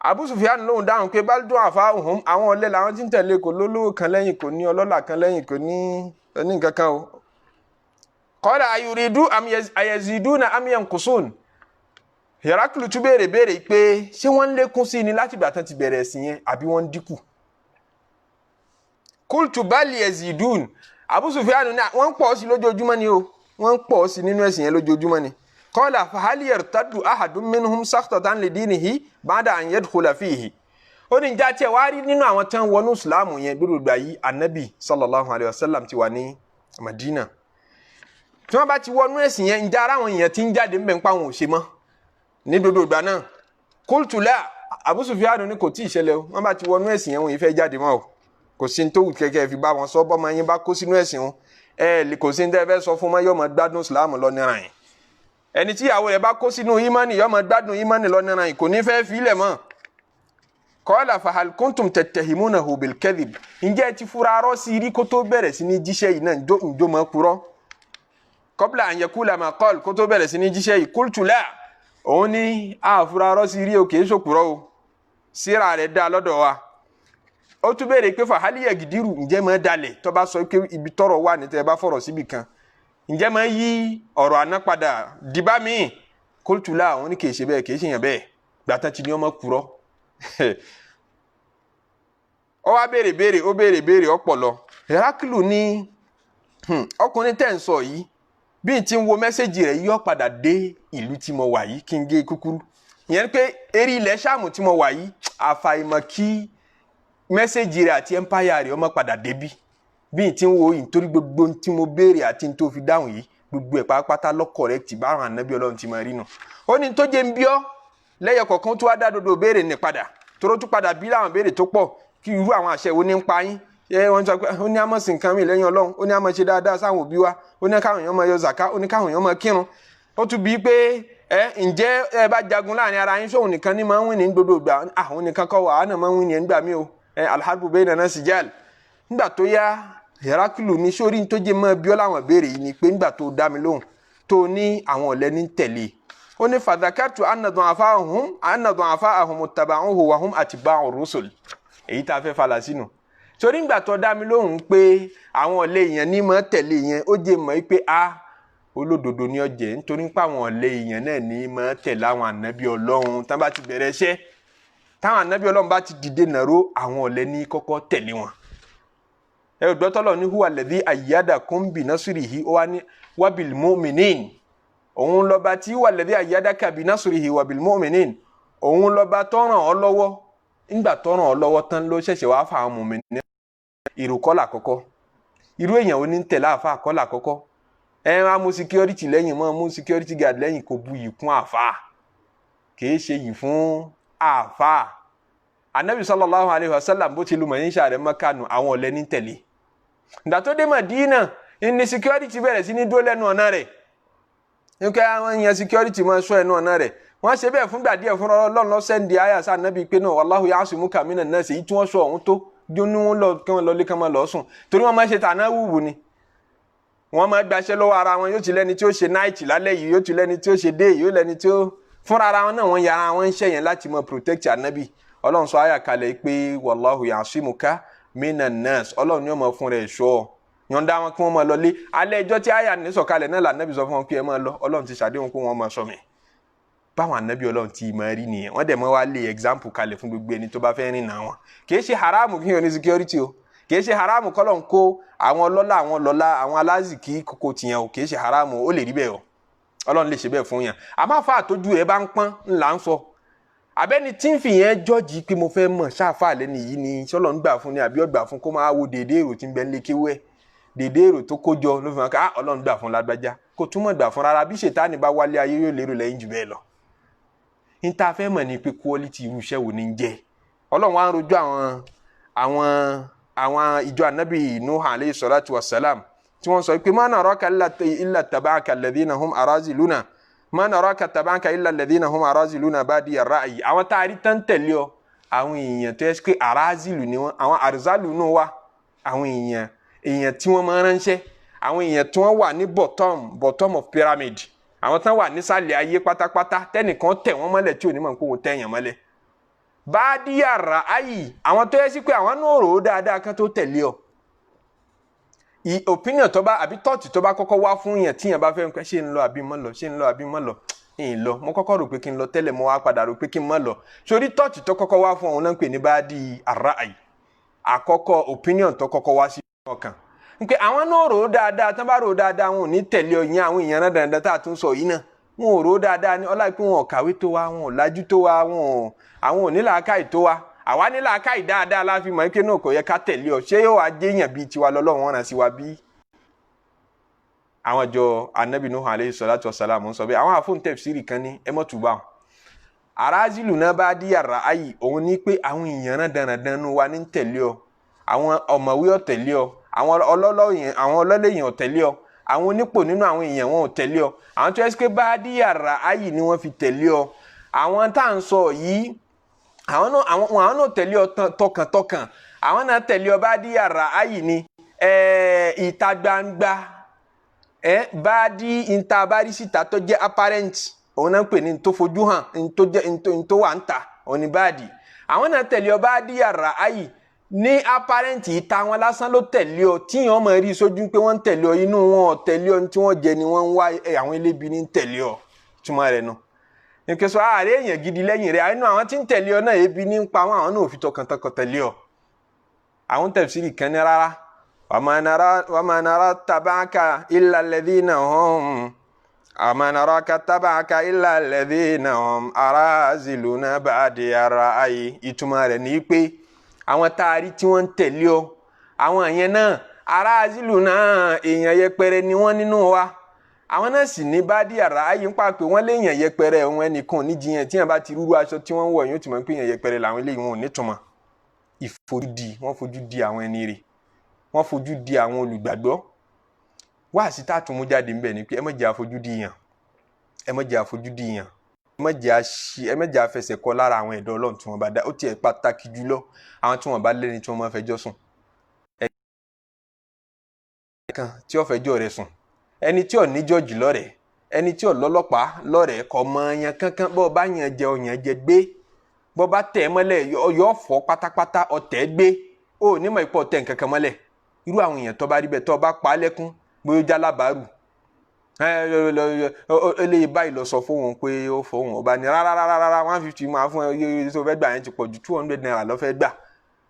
Abu Sufyan lóhùn dáhùn pé bá dún àfáàhùn àwọn ọ̀lẹ́ làwọn tí ń tẹ̀lé kò lólówó kan lẹ́yìn kò ní ọlọ́lá kan lẹ́yìn kò ní nǹkan kan o. Qala ayuridu ayaziduna am yanqusun Heraklu tún béèrè pé ṣé wọ́n ń lékún sí ni láti ìgbà tán ti bẹ̀rẹ̀ ẹ̀sìn yẹn àbí wọ́n ń dínkù. Qultu bal yazidun Abu Sufyan ní wọ́n ń pọ̀ sí lójoojúmọ́ ni o wọ́n ń pọ̀ sí nínú ẹ̀sìn yẹn lójoojúmọ́ ni. Qala fahal yartaddu ahadun minhum sakhtatan lidinihi ba'da an yadkhula fihi ó ní ìjà tí ẹ wá rí nínú àwọn tán wọnú ìsìláàmù yẹn gbogbo yìí Ànábì sallallahu alayhi wa sallam ti wà ní Madina tí wọ́n bá ti wọnú ẹ̀sìn yẹn ǹjẹ́ ara àwọn èèyàn ti ń jáde ń bẹ̀ ń pa àwọn ò ṣe mọ́ ní gbogbo ìgbà náà qultu la Abu Sufyan ní kò tí ì ṣẹlẹ̀ o wọ́n bá ti wọnú ẹ̀sìn yẹn wọn yìí fẹ́ jáde mọ́ o kò sí ní tó wù kẹ́kẹ́ fi bá wọn sọ bọ́mọ yín bá kó sínú ẹ̀sìn wọn kò sí ní tẹ́ fẹ́ sọ fún mọ́ yọmọ gbádùn Islam lọ níran yìí ẹni tí ìyàwó rẹ̀ bá kó sínú ìmánì yọmọ gbádùn ìmánì lọ níran yìí kò ní fẹ́ fi ilẹ̀ mọ́. Qala fahal kuntum tattahimunahu bil kadhib ǹjẹ́ ti fura arọ́ sí rí kó tó bẹ̀rẹ̀ sí ní jíṣẹ́ yìí náà ǹjọ́ mọ́ purọ́ qabla an yakula ma qal kó tó bẹ̀rẹ̀ sí ní jíṣẹ́ yìí qultu la òun ní àfúrà arọ́ sí rí o kìí ṣòkúrọ́ o síra rẹ̀ dá lọ́dọ̀ wa ó tún béèrè pé fàhálì yagidiru ǹjẹ́ mọ́ dalẹ̀ tó bá sọ pé ibi tọ́rọ̀ wà ní tẹ́ bá fọ̀rọ̀ síbi kan ǹjẹ́ mọ́ yí ọ̀rọ̀ àná padà dìbà míì qultu la òun ní kìí ṣe bẹ́ẹ̀ kìí ṣe yàn bẹ́ẹ̀ gbàtàn ti ní ọmọ kúrọ́ ó wá béèrè ọpọlọ Heraklu ní ọkùnrin tẹ́ ń sọ yìí bí n ti ń wo mẹ́sẹ̀jì rẹ̀ yóò padà dé ìlú tí mo wà yìí kí n gé kúkúrú ìyẹn pé eré ilẹ̀ Ṣáàmù tí mo wà yìí àfàìmọ̀ kí mẹ́sẹ̀jì rẹ̀ àti empire rẹ̀ ọmọ padà débí bí n ti ń wo nítorí gbogbo tí mo béèrè àti n tó fi dáhùn yìí gbogbo ẹ̀ pátápátá ló correct báwọn ànábì Ọlọ́run ti máa rí nù. ó ní tó jẹ́ ń bí ọ́ lẹ́yọ̀ kọ̀ọ̀kan tó wá dá dodo béèrè ní padà toró tún padà bí láwọn béèrè tó pọ̀ kí irú àwọn àṣẹ wo ní ń pa yín wọ́n sọ pé ó ní àmọ́ sí nǹkan mi lẹ́yìn Ọlọ́run ó ní àmọ́ ṣe dáadáa sáwọn òbí wa ó ní káwọn èèyàn máa yọ zaka ó ní káwọn èèyàn máa kírun ó tún bí pé ǹjẹ́ ẹ bá jagun láàrin ara yín sóhun nìkan ní máa ń wí ní gbogbo ìgbà àwọn nìkan kọ́ wà á náà máa ń wí ní ẹ̀ńgbà mi o alharbu baynana sijal. nígbà tó yá Herakilu ní sórí tó jẹ́ mọ́ bí ọ́ láwọn béèrè yìí ni pé nígbà tó dá mi lóhùn tó ní àwọn ọ̀lẹ́ ní tẹ̀lé ó ní fadhakartu anna du'afa'ahum muttaba'uhu wa hum atba'ur rusul èyí tá a fẹ́ falà sínú torí nígbà tó dá mi lóhùn pé àwọn ọ̀lẹ́ èèyàn ní mọ́ tẹ̀lé yẹn ó jẹ́ mọ́ pé olódodo ní ọjẹ́ nítorí pé àwọn ọ̀lẹ́ èèyàn náà ní mọ́ tẹ̀lé àwọn ànábì Ọlọ́run tán bá ti bẹ̀rẹ̀ iṣẹ́ táwọn ànábì Ọlọ́run bá ti dìde nàró àwọn ọ̀lẹ́ ní kọ́kọ́ tẹ̀lé wọn. ẹ gbọ́tọ́lọ́ ní huwa alladhi ayyadakum bi nasrihi ó wá ní wa bil mu'minin òun lọ́ba tí huwa alladhi ayyadaka bi nasrihi wa bil mu'minin òun lọ́ba tó ràn ọ́ lọ́wọ́ nígbà tó ràn ọ́ lọ́wọ́ tán ló ṣẹ̀ṣẹ̀ wá fà àwọn mùmínì irú kọ́là kọ́kọ́ irú èèyàn ò ní tẹ̀lé àfa kọ́là kọ́kọ́ wá mú security lẹ́yìn mọ́ mú security guard lẹ́yìn kò bu yìí kún àfa kìí ṣe yìí fún àfa. anabi sallallahu alayhi wa sallam bó ti lu mọ̀yìn ṣàrẹ̀ mọ́kànù àwọn ọ̀lẹ́ ní tẹ̀lé ìgbà tó dé Madina ní security bẹ̀rẹ̀ sí ní dúró lẹ́nu ọ̀nà rẹ̀ nígbà àwọn èèyàn security máa ṣọ́ ẹnu ọ̀nà rẹ̀ wọ́n ṣe bẹ́ẹ̀ fúngbà díẹ̀ fún Ọlọ́run lọ́sẹ̀ndì àyà sáà anabi pé náà wallahu ya'simuka minan nas èyí tí wọ́n ṣọ́ ọ̀hún tó jó ní wọn lọ kí wọ́n lọ lé kí wọ́n lọ sùn torí wọ́n máa ṣe tàná wùwù ni wọ́n máa gbaṣẹ́ lọ́wọ́ ara wọn yóò ti lẹ́ni tí ó ṣe náìtì lálẹ́ yìí yóò ti lẹ́ni tí ó ṣe dé yóò lẹ́ni tí ó fúnra ara wọn náà wọ́n yára wọn ń ṣe yẹn láti mọ protect anabi Ọlọ́run sọ àyà kalẹ̀ pé wallahu ya'simuka minan nas Ọlọ́run yóò mọ fún rẹ̀ ṣọ́ yọ̀ǹda wọn kí wọ́n máa lọ lé alẹ́ ẹjọ́ tí àyà ní sọ̀kalẹ̀ náà là anabi sọ fún wọn pé ẹ máa lọ Ọlọ́run ti ṣàdéhùn pé wọ́n máa sọ mi báwọn anabi Ọlọ́run ti máa rí nìyẹn wọ́n dẹ̀ mọ́ wá lé example kalẹ̀ fún gbogbo ẹni tó bá fẹ́ rìn náà wọn kì í ṣe haramu kí yóò ní security o kìí ṣe haramu kọ́lọ̀ ń kó àwọn ọlọ́lá àwọn alázìkí kókó tìyàn o kìí ṣe haramu ó lè rí bẹ́ẹ̀ o Ọlọ́run lè ṣe bẹ́ẹ̀ fún yàn àmọ́ àfa àtọ́jú ẹ bá ń pọ́n ńlá ń sọ abẹ́ni tí ń fi yẹn jọ́ọ̀jì pé mo fẹ́ mọ̀ ṣáfà lẹ́nu yìí ni sọ́lọ́ ń gbà fún ni àbí ọgbà fún kó máa wo dèdè èrò tí ń bẹ nílé kéwú ẹ̀ dèdè èrò tó kójọ ló fi hàn ká Ọlọ́run gbà fún lágbájá kò túmọ̀ gbà fún rárá bí Ṣètánì bá wálé ayé yóò lérò lẹ́yìn jù bẹ́ẹ̀ lọ ní ta fẹ́ mọ̀ ni pé quality irú iṣẹ́ wo ni ń jẹ́ Ọlọ́run wá ń rojú àwọn ìjọ anabi Nuh alayhi salatu wa salam tí wọ́n sọ pé ma naraka illa taba'aka alladhina hum araziluna ma naraka taba'aka illa alladhina hum araziluna badi ar-ra'yi àwọn tá a rí tán tẹ̀lé ọ àwọn èèyàn tó yẹ pé arazilu ni wọ́n àwọn arzalu nù wá àwọn èèyàn tí wọ́n máa ránṣẹ́ àwọn èèyàn tí wọ́n wà ní bottom of pyramid àwọn tán wà nísàlẹ̀ ayé pátápátá tẹ́nìkan tẹ̀ wọ́n mọ́lẹ̀ tí ò ní mọ̀ pé òun tẹ̀yàn mọ́lẹ̀ badi ar-ra'yi àwọn tó yẹ sí pé àwọn náà rò ó dáadáa kan tó tẹ̀lé ọ opinion tó bá àbí thought tó bá kọ́kọ́ wá fún yẹn tí yẹn bá fẹ́ ń pẹ́ ṣé ń lọ àbí mọ́ lọ ṣé ń lọ àbí mọ́ lọ ń lọ mo kọ́kọ́ rò pé kí n lọ tẹ́lẹ̀ mo wá padà rò pé kí n mọ́ lọ sórí thought tó kọ́kọ́ wá fún òun náà ń pè ní badi ar-ra'yi àkọ́kọ́ opinion tó kọ́kọ́ wá sí ọkàn ń pé àwọn náà rò ó dáadáa tán bá rò ó dáadáa wọn ò ní tẹ̀lé ọ yẹn àwọn èèyàn náà dandan tá a tún sọ yìí náà wọn ò rò ó dáadáa ní ọlá pé wọn ò kàwé tó wa wọn ò lájú tó wa àwọn ò ní làákàyè tó wa àwa ní làákàyè dáadáa la fi mọ̀ pé náà kò yẹ ká tẹ̀lé ọ ṣé yóò wá jẹ́yàn bíi tiwa lọ́lọ́run wọn ràn sí wa bí. àwọn ìjọ anabi Nuh alayhi salatu wa salam ń sọ bẹ́ẹ̀ àwọn àfọ̀n tafsiri kan ní ẹ mọ̀ tù bá wọn. arazilu náà bá dí yàrá ayì òun ní pé àwọn èèyàn náà dandan wa ní tẹ̀lé ọ àwọn ọ̀mọ̀wé ò tẹ̀lé ọ àwọn ọlọ́lẹ́yìn ò tẹ̀lé ọ àwọn onípò nínú àwọn èèyàn wọn ò tẹ̀lé ọ àwọn tó yẹ pé bá dí yàrá ayì ni wọ́n fi tẹ̀lé ọ àwọn tá à ń sọ yìí àwọn náà tẹ̀lé ọ tọkàntọkàn àwọn náà tẹ̀lé ọ bá dí yàrá ayì ni ìta gbangba bá dí ìta bá rí síta tó jẹ́ apparent òun náà ń pè ní tó fojú hàn tó wà ń ta òní báàdì àwọn náà tẹ̀lé ọ bá dí yàrá ayì ní apparent ìta wọn lásán ló tẹ̀lé ọ tí yàn máa rí sójú pé wọ́n ń tẹ̀lé ọ inú wọn ò tẹ̀lé ọ tí wọ́n jẹ ni wọ́n ń wá àwọn elébi ní tẹ̀lé ọ túmọ̀ rẹ̀ nù. nǹkan sọ ààrẹ èèyàn gidi lẹ́yìn rẹ̀ inú àwọn tí ń tẹ̀lé ọ náà ebi ní ń pa wọn àwọn náà ò fi tọkàntọkàn tẹ̀lé ọ. àwọn tafsiri kan ní rárá wama nara tabaka illa alladhina hum wama naraka tabaka illa alladhina hum araziluna ba'di ar-ra'yi ìtumọ̀ rẹ̀ ní pé àwọn taari tí wọ́n ń tẹ̀lé ọ àwọn yẹn náà aráàzìlù náà èèyàn yẹpẹrẹ ni wọ́n nínú wa àwọn náà sì ní bá dí ara ayé ń pa pé wọ́n léèyàn yẹpẹrẹ òun ẹnìkan níjiyàn tí wọ́n bá ti rúrú aṣọ tí wọ́n wọ̀ yóò ti mọ̀ pé èèyàn yẹpẹrẹ làwọn eléyìí wọn ò nítumọ̀. Ìfojúdi wọ́n fojú di àwọn ẹni rè, wọ́n fojú di àwọn olùgbàgbọ́. Wáàsí tá a tún mú jáde ńbẹ̀ ni pé ẹ má jẹ́ àfojúdi yàn, ẹ má jẹ́ àfojúdi yàn, ẹ má jẹ́ àfẹsẹ̀ kọ lára àwọn ẹ̀dọ́ Ọlọ́run tí wọ́n bá dá. Ó tiẹ̀ pàtàkì jùlọ àwọn tí wọ́n bá lẹ́ni tí wọ́n máa fẹjọ́ sùn. Ẹnìkan tí ó fẹjọ́ rẹ̀ sùn, ẹni tí ò ní jọ́ọ̀jì lọ́rẹ̀ẹ́, ẹni tí ò lọ́lọ́pàá lọ́rẹ̀ẹ́, kò mọ yan kankan. Bọ́ bá yàn jẹ ọ̀yàn jẹ gbé, bọ́ bá tẹ̀ mọ́lẹ̀ yọ fọ́ pátápátá ọ̀tẹ̀ gbé. Ó ní mọ̀ ipò ọ̀tẹ̀ nkankan mọ́lẹ̀. Irú àwọn èèyàn tó bá rí bẹ́ẹ̀ tó bá pa á lẹ́kún bóyá jálábàárù eléyìí báyìí lọ sọ fóun pé ó fóun ọba ní rárá 150 máa fún ẹ tó fẹ́ gbà yẹn ti pọ̀ ju 200 naira lọ fẹ́ gbà,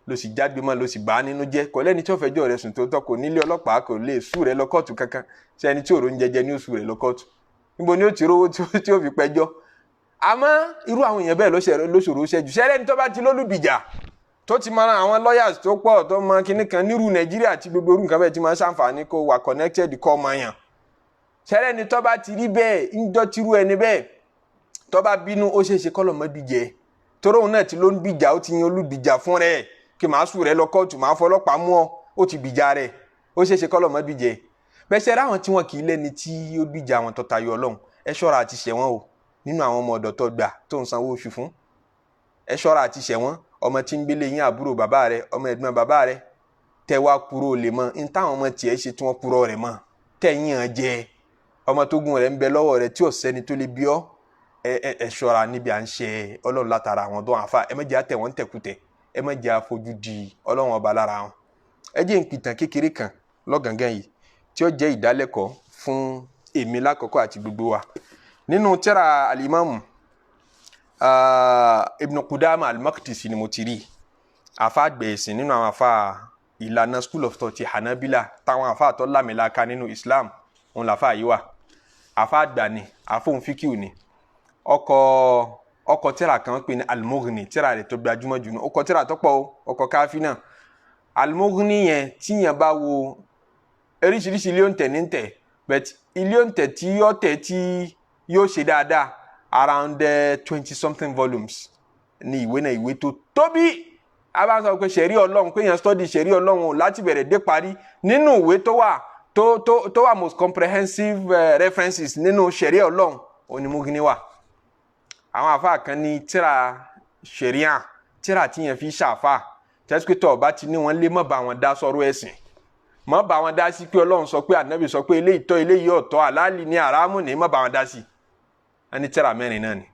ló sì jágbe mọ́ ló sì bá nínú jẹ́. Kò lẹ́ni tí ó fẹjọ́ rẹ̀ sùn tó tọ́, kò nílé ọlọ́pàá, kò lè sùn rẹ̀ lọ kóòtù kankan. Ṣé ẹni tí òrò ń jẹjẹ ní oṣù rẹ̀ lọ kóòtù? Níbo ni ó ti rówó tí ó fi pẹjọ́? Àmọ́ irú àwọn èèyàn bẹ́ẹ̀ lóṣòro ṣẹ́jú. Ṣé ẹni tó bá ti lólùdìjà tó ti mọ àwọn lawyers tó pọ̀ tó mọ kinní kan nírú Nàìjíríà tí gbogbo orú nǹkan bẹ́ẹ̀ ti máa ń ṣàǹfààní kó wà connected kọ́ ọmọ yàn. Ṣẹ́rẹ́ ni tó bá ti rí bẹ́ẹ̀ ń jọ tirú ẹni bẹ́ẹ̀ tó bá bínú ó ṣeéṣe kọ́ lọ́mọ bíjẹ́ torí òun náà ti ló ń bíjà, ó ti yan olùbíjà fún rẹ̀ kí màá sùn rẹ̀ lọ kóòtù máa fọlọ́pàá mú ọ, ó ti bíjà rẹ̀, ó ṣeéṣe kọ́ lọ́mọ bíjẹ́. Bẹ́ẹ̀ ṣe ráwọn tí wọn kì í lẹ́ni tí ó bíjà àwọn tó tayọ Ọlọ́run, ẹ ṣọ́ra àti ṣẹ̀wọ̀n o nínú àwọn ọmọ ọ̀dọ̀ tó gbà tó ń sanwó oṣù fún. Ẹ ṣọ́ra àti ṣẹ̀wọ̀n. Ọmọ tí ń gbélé yín àbúrò bàbá rẹ̀, ọmọ ẹ̀gbọ́n bàbá rẹ̀, tẹ wá kúrò lè mọ̀ ń táwọn ọmọ tiẹ̀ ṣe tí wọ́n kúrò rẹ̀ mọ̀ tẹ̀yìn hàn jẹ́. Ọmọ tó gùn rẹ̀ ń bẹ lọ́wọ́ rẹ̀ tí ò sẹ́ni tó lè bí ọ́. Ẹ ṣọ́ra níbi à ń ṣe Ọlọ́run látara àwọn tó àǹfà. Ẹ má jẹ́ àtẹ̀ wọ́n tẹ̀kùtẹ̀, ẹ má jẹ́ àfojú di Ọlọ́run ọba lára wọn. Ẹ jẹ́ ìpìtàn kékeré kan lọ́gàngán yìí tí ó jẹ́ ìdálẹ́kọ̀ọ́ fún èmi lákọ̀ọ́kọ́ àti gbogbo wa. Nínú tírà al-Imam Ibn Qudama al-Maqdisi ni mo ti rí. Àfà àgbẹ̀sìn nínú àwọn àfà ìlànà school of thought Hanabila táwọn àfà tó lámìlaka nínú Islam òun làfà yìí wà. Àfà àgbà ni, àfóhùn fíkìú ni. Ọkọ̀ tírà kan pè ní al-Mughni, tírà rẹ̀ tó gbajúmọ̀ jù náà. Ọkọ̀ tírà tó pọ̀ ọkọ̀ káfí náà. Al-Mughni yẹn tíyàn bá wo oríṣiríṣi ilé òǹtẹ̀ ní tẹ̀, but ilé òǹtẹ̀ tí yóò tẹ̀ tí yóò ṣe dáadáa around 20 something volumes ní ìwé náà, ìwé tó tóbi. A bá sọ pé ṣẹ̀rí Ọlọ́run, pé èèyàn study ṣẹ̀rí Ọlọ́run láti bẹ̀rẹ̀ dé parí nínú ìwé tó wà most comprehensive references nínú ṣẹ̀rí Ọlọ́run òní Mughni wà. Àwọn àfáà kan ní tírà ṣẹ̀ríà, tírà tí yẹn fi ṣàfà tẹ́síkítọ̀ bá ti ní wọ́n lé mọ́ bá wọn dá sọ̀rọ̀ ẹ̀sìn, mọ́ bá wọn dá sí pé Ọlọ́run sọ pé Ànábì sọ pé eléyìí tọ́ eléyìí ọ̀tọ̀, àlálì ní àrámù ní, mọ́ bá wọn dá sí. Ẹni tírà mẹ́rin náà ni.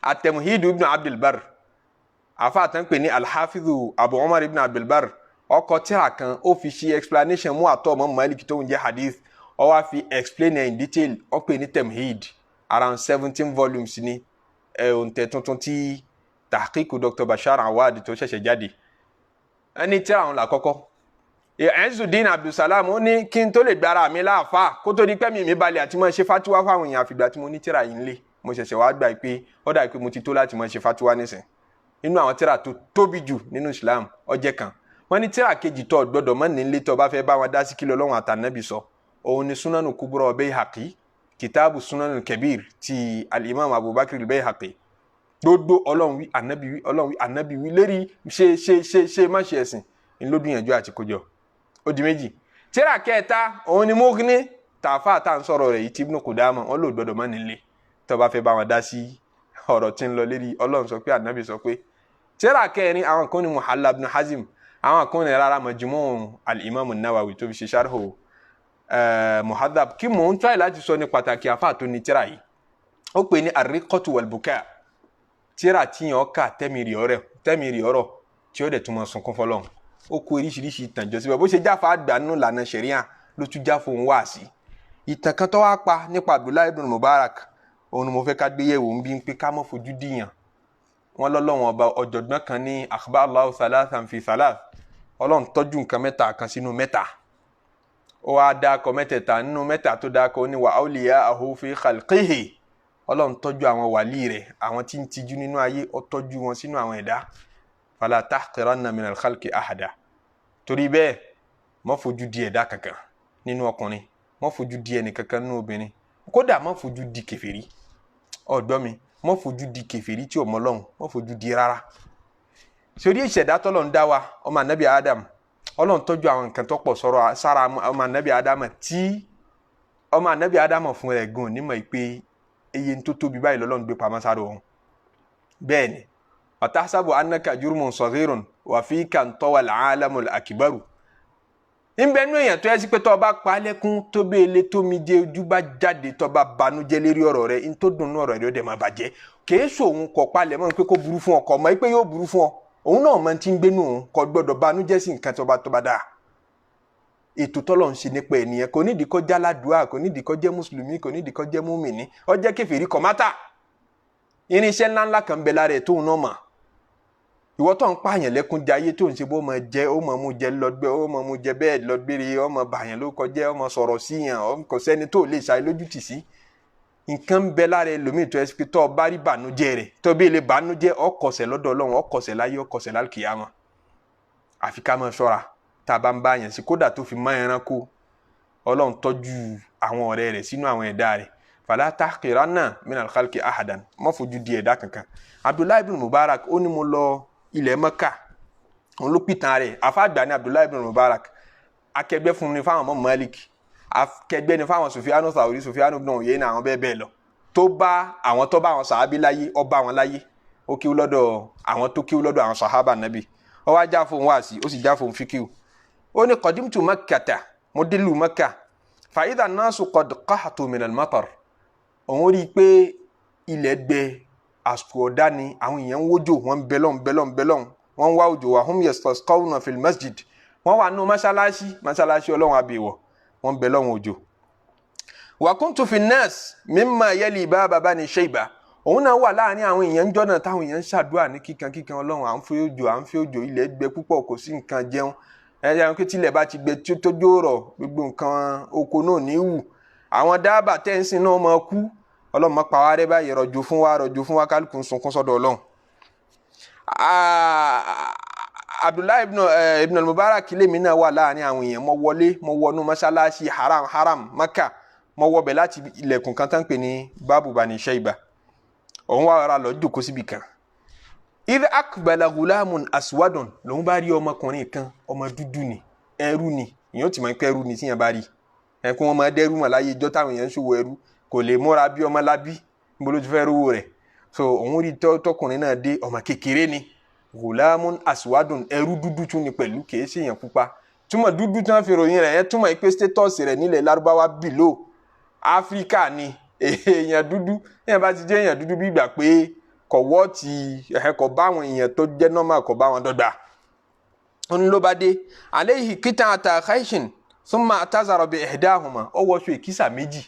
At-Tamhid ibn Abdul Barr, àfáà tán pè ní al-Hafidhu Abu Umar ibn Abdul Barr, ọkọ̀ tírà kan ó fi ṣe explanation mú àtọ́ Imam Malik tó ń jẹ́ hadith, ó wá fi explain in detail, ó pè ní Tamhid, around 17 volumes ni. Òǹtẹ̀ tuntun tí tahqiq Dr. Bashar Awad tó ṣẹ̀ṣẹ̀ jáde. Ẹni tírà òun làkọ́kọ́. Izzuddin Abdulsalam ó ní kí n tó lè gbára mi láàfáà kó tó di pé mi balẹ̀ àti máa ṣe fatiwa fáwọn èèyàn àfìgbà tí mo ní tírà yìí ńlé. Mo ṣẹ̀ṣẹ̀ wá gbà pé ó dà pé mo ti tó láti máa ṣe fatiwa nísìn. Nínú àwọn tírà tó tóbi jù nínú Islam ó jẹ́ kan. Wọ́n ní tírà kejì tó gbọ́dọ̀ mọ́ nílé tó bá fẹ́ bá wọn dá sí kí l'Ọlọ́run àtànábì sọ. Òun ni Sunanu Kubra Bayhaqi, Kitabu Sunanul Kabir ti al-Imam Abubakar al-Bayhaqi. Gbogbo Ọlọ́run wí, ànábì wí, Ọlọ́run wí, ànábì wí lérí ṣe má ṣe ẹ̀sìn ńlọ́dúnyànjú àti kójọ. Ó di méjì. Tírà kẹta òun ni Mughni tàfà tá ń sọ̀rọ̀ rẹ̀ yìí tí Ibn Qudama wọ́n lò gbọ́dọ̀ mọ́ nílé tó bá fẹ́ bá wọn dá sí ọ̀rọ̀ tí ń lọ lérí Ọlọ́run sọ pé ànábì sọ pé. Tírà kẹrin àwọn kan ní Muhalla ibn Hazm, àwọn kan ní rárá Majmu' al-Imam an-Nawawi tó fi ṣe sharhu Muhadhab. Kí mò ń try láti sọ ní pàtàkì àfà tó ní tírà yìí. Ó pè ní Ar-Riqqatu wal-Buka', tírà tí yàn ká tẹ́mìrì ọ̀rọ̀ tí ó dẹ̀ tún mọ́ sunkún fọ́lọ́run. Ó kó oríṣiríṣi ìtàn jọ síbẹ̀ bó ṣe jáfa àgbà nínú ìlànà ṣẹ̀ríà ló tún já fóun wá sí. Ìtàn kan tó wá pa nípa Abdullahi ibn Mubarak òun ni mo fẹ́ ká gbé yẹ̀wò ń bí pé ká mọ́ fojú dìyàn. Wọ́n lọ́lọ́wọ́n ọba ọ̀jọ̀gbọ́n kan ní akhbar Allahu thalathan fi thalath, Ọlọ́run tọ́jú nǹkan mẹ́ta kan sínú mẹ́ta. Ó wá dákọ̀ mẹ́tẹ̀ẹ̀ta nínú mẹ́ta tó dákọ̀ ní wa awliya'ahu fi khalqihi, Ọlọ́run tọ́jú àwọn wàlí rẹ̀, àwọn tí ń tijú nínú ayé ó tọ́jú wọn sínú àwọn ẹ̀dá. Fala tahqiranna min al-khalqi ahada. Torí bẹ́ẹ̀ má fojú di ẹ̀dá kankan nínú ọkùnrin, má fojú di ẹnì kankan nínú obìnrin kódà má fojú di kèfèrí ọ̀dọ́ mi má fojú di kèfèrí tí ò mọ Ọlọ́run má fojú di rárá sórí ìṣẹ̀dá tọ́lọ́run dá wa ọmọ ànábì Adam Ọlọ́run tọ́jú àwọn nǹkan tó pọ̀ sọ̀rọ̀ sára ọmọ ànábì Adam tí ọmọ ànábì Adam fún rẹ̀ gan onímọ̀ pé eye tó tóbi báyìí lọ́lọ́run gbé pamọ́ sára òun bẹ́ẹ̀ ni watahsabu annaka jurmun saghirun wa fika antawal alamul akbaru nbẹ nu èèyàn tó yẹ sí pé tó bá pa lẹ́kún tó bẹ ilé tó mi jẹ ojú bá jáde tó bá banújẹ́ lérí ọ̀rọ̀ rẹ̀ n tó dùn ọ̀rọ̀ rẹ̀ ó dẹ̀ máa bàjẹ́ kìí sòun kọ palẹ̀ mọ́ pé kó burú fún ọ kọ mọ́ pé yóò burú fún ọ òun náà máa ti ń gbénu òun kò gbọ́dọ̀ banújẹ́ sí nǹkan tó bá dáa ètò tọ́lọ̀ ń ṣe nípa ènìyàn kò nídìí kó jẹ́ aládùúà kò nídìí kó jẹ́ mùsùlùmí kò nídìí kó jẹ́ múmìnì ó jẹ́ kèfèrí kò mátà irinṣẹ́ ńláńlá kan bẹ lára ẹ̀ tóun náà mọ̀ ìwọ tó ń pààyàn lẹ́kún jayé tó ń ṣe bó mọ jẹ ó mọ mú jẹ lọgbẹ ó mọ mú jẹ bẹ́ẹ̀ lọgbére ó mọ bàyàn ló kọjẹ ó mọ sọ̀rọ̀ sí yàn kò sẹ́ni tó lè ṣàì lójútì sí nǹkan ń bẹ lára ẹlòmíì tó ẹsẹ tó bá rí bànújẹ́ rẹ̀ tó bí ilé bànújẹ́ ọkọ̀ọ̀sẹ̀ lọ́dọ̀ Ọlọ́run ọkọ̀ọ̀sẹ̀ láyé ọkọ̀ọ̀sẹ̀ lálùkìyàmọ̀ àfi ká máa ṣọ́ra tá a bá ń bá yàn sí kódà tó fi mọ́ ẹranko Ọlọ́run tọ́jú àwọn ọ̀rẹ́ rẹ̀ sínú àwọn ẹ̀dá rẹ̀ fala tahqiranna minal khalqi ahadan má fojú di ẹ̀dá kankan Abdullahi ibn Mubarak ó ní mo lọ ilẹ̀ Mẹ́kà òun ló pìtàn rẹ̀ afáàgbà ní Abdullahi ibn Mubarak akẹgbẹ́ fún ni fáwọn ọmọ Malik akẹgbẹ́ ni fáwọn Sufyanu Thawri Sufyanu ibn Uyayna àwọn bẹ́ẹ̀ lọ tó bá àwọn sàhábí láyé ó bá wọn láyé ó kíw lọ́dọ̀ àwọn tó kíw lọ́dọ̀ àwọn sàhábà nàbì ó wá já fún wáàsí ó sì já fún fíkíw ó ní qadimtu Makkata mo délùú Mẹ́kà fa idha an-nasu qad qahatu min al-matar òun rí i pé ilẹ̀ gbẹ àsìkò ọ̀dá ni àwọn èèyàn ń wójò wọ́n bẹ́lọ́n wọ́n ń wá òjò wa hum yastasqawna fil masjid wọ́n wà nù mọ́ṣáláṣí Ọlọ́run àbẹ̀wọ̀ wọ́n bẹ́lọ́n òjò. wa kuntu fin nas mimma yali baba bani Shayba òun náà wà láàrin àwọn èèyàn jọ́nà táwọn èèyàn ń ṣàdúrà ní kíkan Ọlọ́run à ń fẹ́ òjò ilẹ̀ gbẹ púpọ̀ kò sí nǹkan jẹun ẹ̀yà pé tílẹ̀ bá ti gbẹ tó jòrọ̀ gbogbo nǹkan oko náà ní wù àwọn dábàá tẹ́ǹsì náà máa kú Ọlọ́run má pa wá rẹ́ báyìí rọ̀jò fún wa kálukú ń sunkún sọ́dọ̀ Ọlọ́run. Abdullahi ibn al-Mubarak lèmi náà wà láàrin àwọn èèyàn mo wọnú mọ́ṣáláṣí haram Maka mo wọbẹ̀ láti ilẹ̀kùn kan tán pè ní Babu Bani Shayba òun wà rà lọ jókòó síbi kan idh aqbala ghulamun aswadun lòun bá rí ọmọkùnrin kan ọmọ dúdú ni ẹrú ni ìyẹn ó ti mọ̀ pé ẹrú ni tíyẹn bá rí ẹkún wọn máa dẹrú mọ̀ láyé ìjọ táwọn èèyàn ń ṣòwò ẹrú kò lè múra bí ọmọ lábí níbo ló ti fẹ́ rówó rẹ̀ so òun rí tọkùnrin náà dé ọmọ kékeré ni ghulamun aswadun ẹrú dúdú tún ni pẹ̀lú kìí ṣe èèyàn pupa túmọ̀ dúdú tí wọ́n fi ròyìn rẹ̀ yẹn túmọ̀ pé status rẹ̀ nílẹ̀ Lárúbáwá bìlò Áfíríkà ni èèyàn dúdú èèyàn bá ti jẹ́ èèyàn dúdú bí ìgbà pé kò wọ́ ti kò bá àwọn èèyàn tó jẹ́ normal kò bá wọn dọ́gba òun ló bá dé alayhi qit'ata khayshin thumma atazara bi ihdahuma ó wọṣọ ìkísà méjì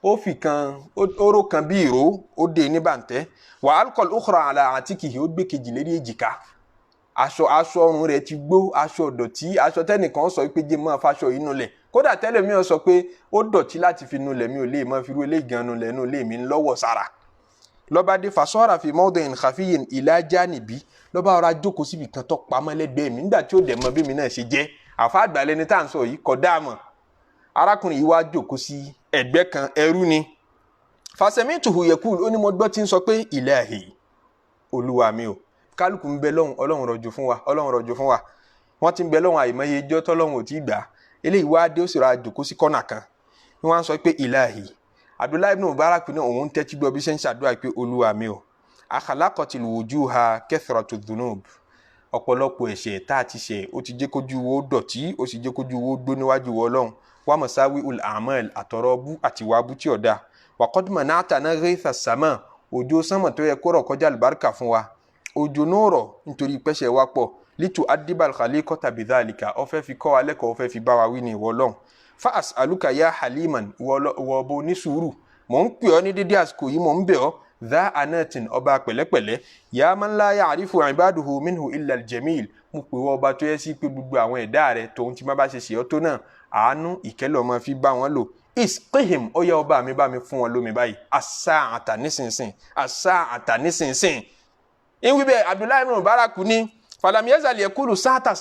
ó fi kan oró kan bí ìró ó dé ní bàǹtẹ́ wa alqal ukhra ala atikihi ó gbé kejì lérí èjìká aṣọ ọrùn rẹ̀ ti gbó aṣọ dọ̀tí aṣọ tẹ́nìkan sọ pé jẹ́ máa faṣọ yìí nulẹ̀ kódà tẹ́lẹ̀ mi sọ pé ó dọ̀tí láti fi nulẹ̀ mi ò lè máa fi rú eléyìí gan nulẹ̀ nù lè mi lọ́wọ́ sára lọ́ba dé fasọ́ra fi mawdin khafiyin ila janibi lọ́ba ọ̀rá jókòó síbi kan tó pamọ́ lẹ́gbẹ̀ẹ́ mi nígbà tí ó dẹ̀ mọ bí mi náà ṣe jẹ́ àfa àgbàlẹ̀ ni tá à ń sọ yìí kò dáa mọ̀ arákùnrin yìí wá jókòó sí ẹ̀gbẹ́ kan ẹrú ni fasemituhu yekul ó ní mo gbọ́ tí ń sọ pé ilahi olúwa mi o kálukú ń bẹ lọ́hùn ọlọ́run rọ̀jò fún wa wọ́n ti ń bẹ lọ́hùn àìmọye ijọ́ tọ́lọ́hùn ò tí ì gbà eléyìí wá dé ó sì ra jókòó sí kọ́nà kan ni wọ́n á sọ pé ilahi Abdullahi ibn Mubarak ní òun tẹ́tí gbọ́ bí ṣe ń ṣàdúrà pé olúwa mi o akhalaqatil wujuha kathratu dhunub ọ̀pọ̀lọpọ̀ ẹ̀ṣẹ̀ tá a ti ṣẹ̀ ó ti jẹ́ kójú wo dọ̀tí ó sì jẹ́ kójú wo gbó níwájú Ọlọ́run wa masawi'ul a'mal àtọ̀rọ̀bù àti wàbù tí ọ̀dà wa qad mana'tana ghaytha sama òjò sánmọ̀ tó yẹ kó rọ̀ kọjá àlùbáríkà fún wa òjò náà rọ̀ nítorí pẹ́ṣẹ̀ wa pọ̀ litu adibal khaliqata bidhalika ó fẹ́ fi kọ́ wa lẹ́kọ̀ọ́ ó fẹ́ fi bá wa wí ní ìwọ Ọlọ́run fa as'aluka ya haliman ìwọ ọba onísùúrù mò ń pè ọ́ ní dédé àsìkò yìí mò ń bẹ̀ ọ́ dha anatin ọba pẹ̀lẹ́pẹ̀lẹ́ ya man la ya'rifu ibaduhu minhu illa al-jamil mo pè wọ́n ọba tó yẹ sí pé gbogbo àwọn ẹ̀dá rẹ̀ tóun ti má bá ṣe ṣe ọ́ tó náà àánú ìkẹ́lẹ̀ ọmọ fi bá wọn lò isqihim ó yẹ ọba mi bá mi fún wọn lómi báyìí as-sa'ata nísinsìn ìwí bẹ́ẹ̀ Abdullahi ibn Mubarak ní falam yazal yaqulu sa'ata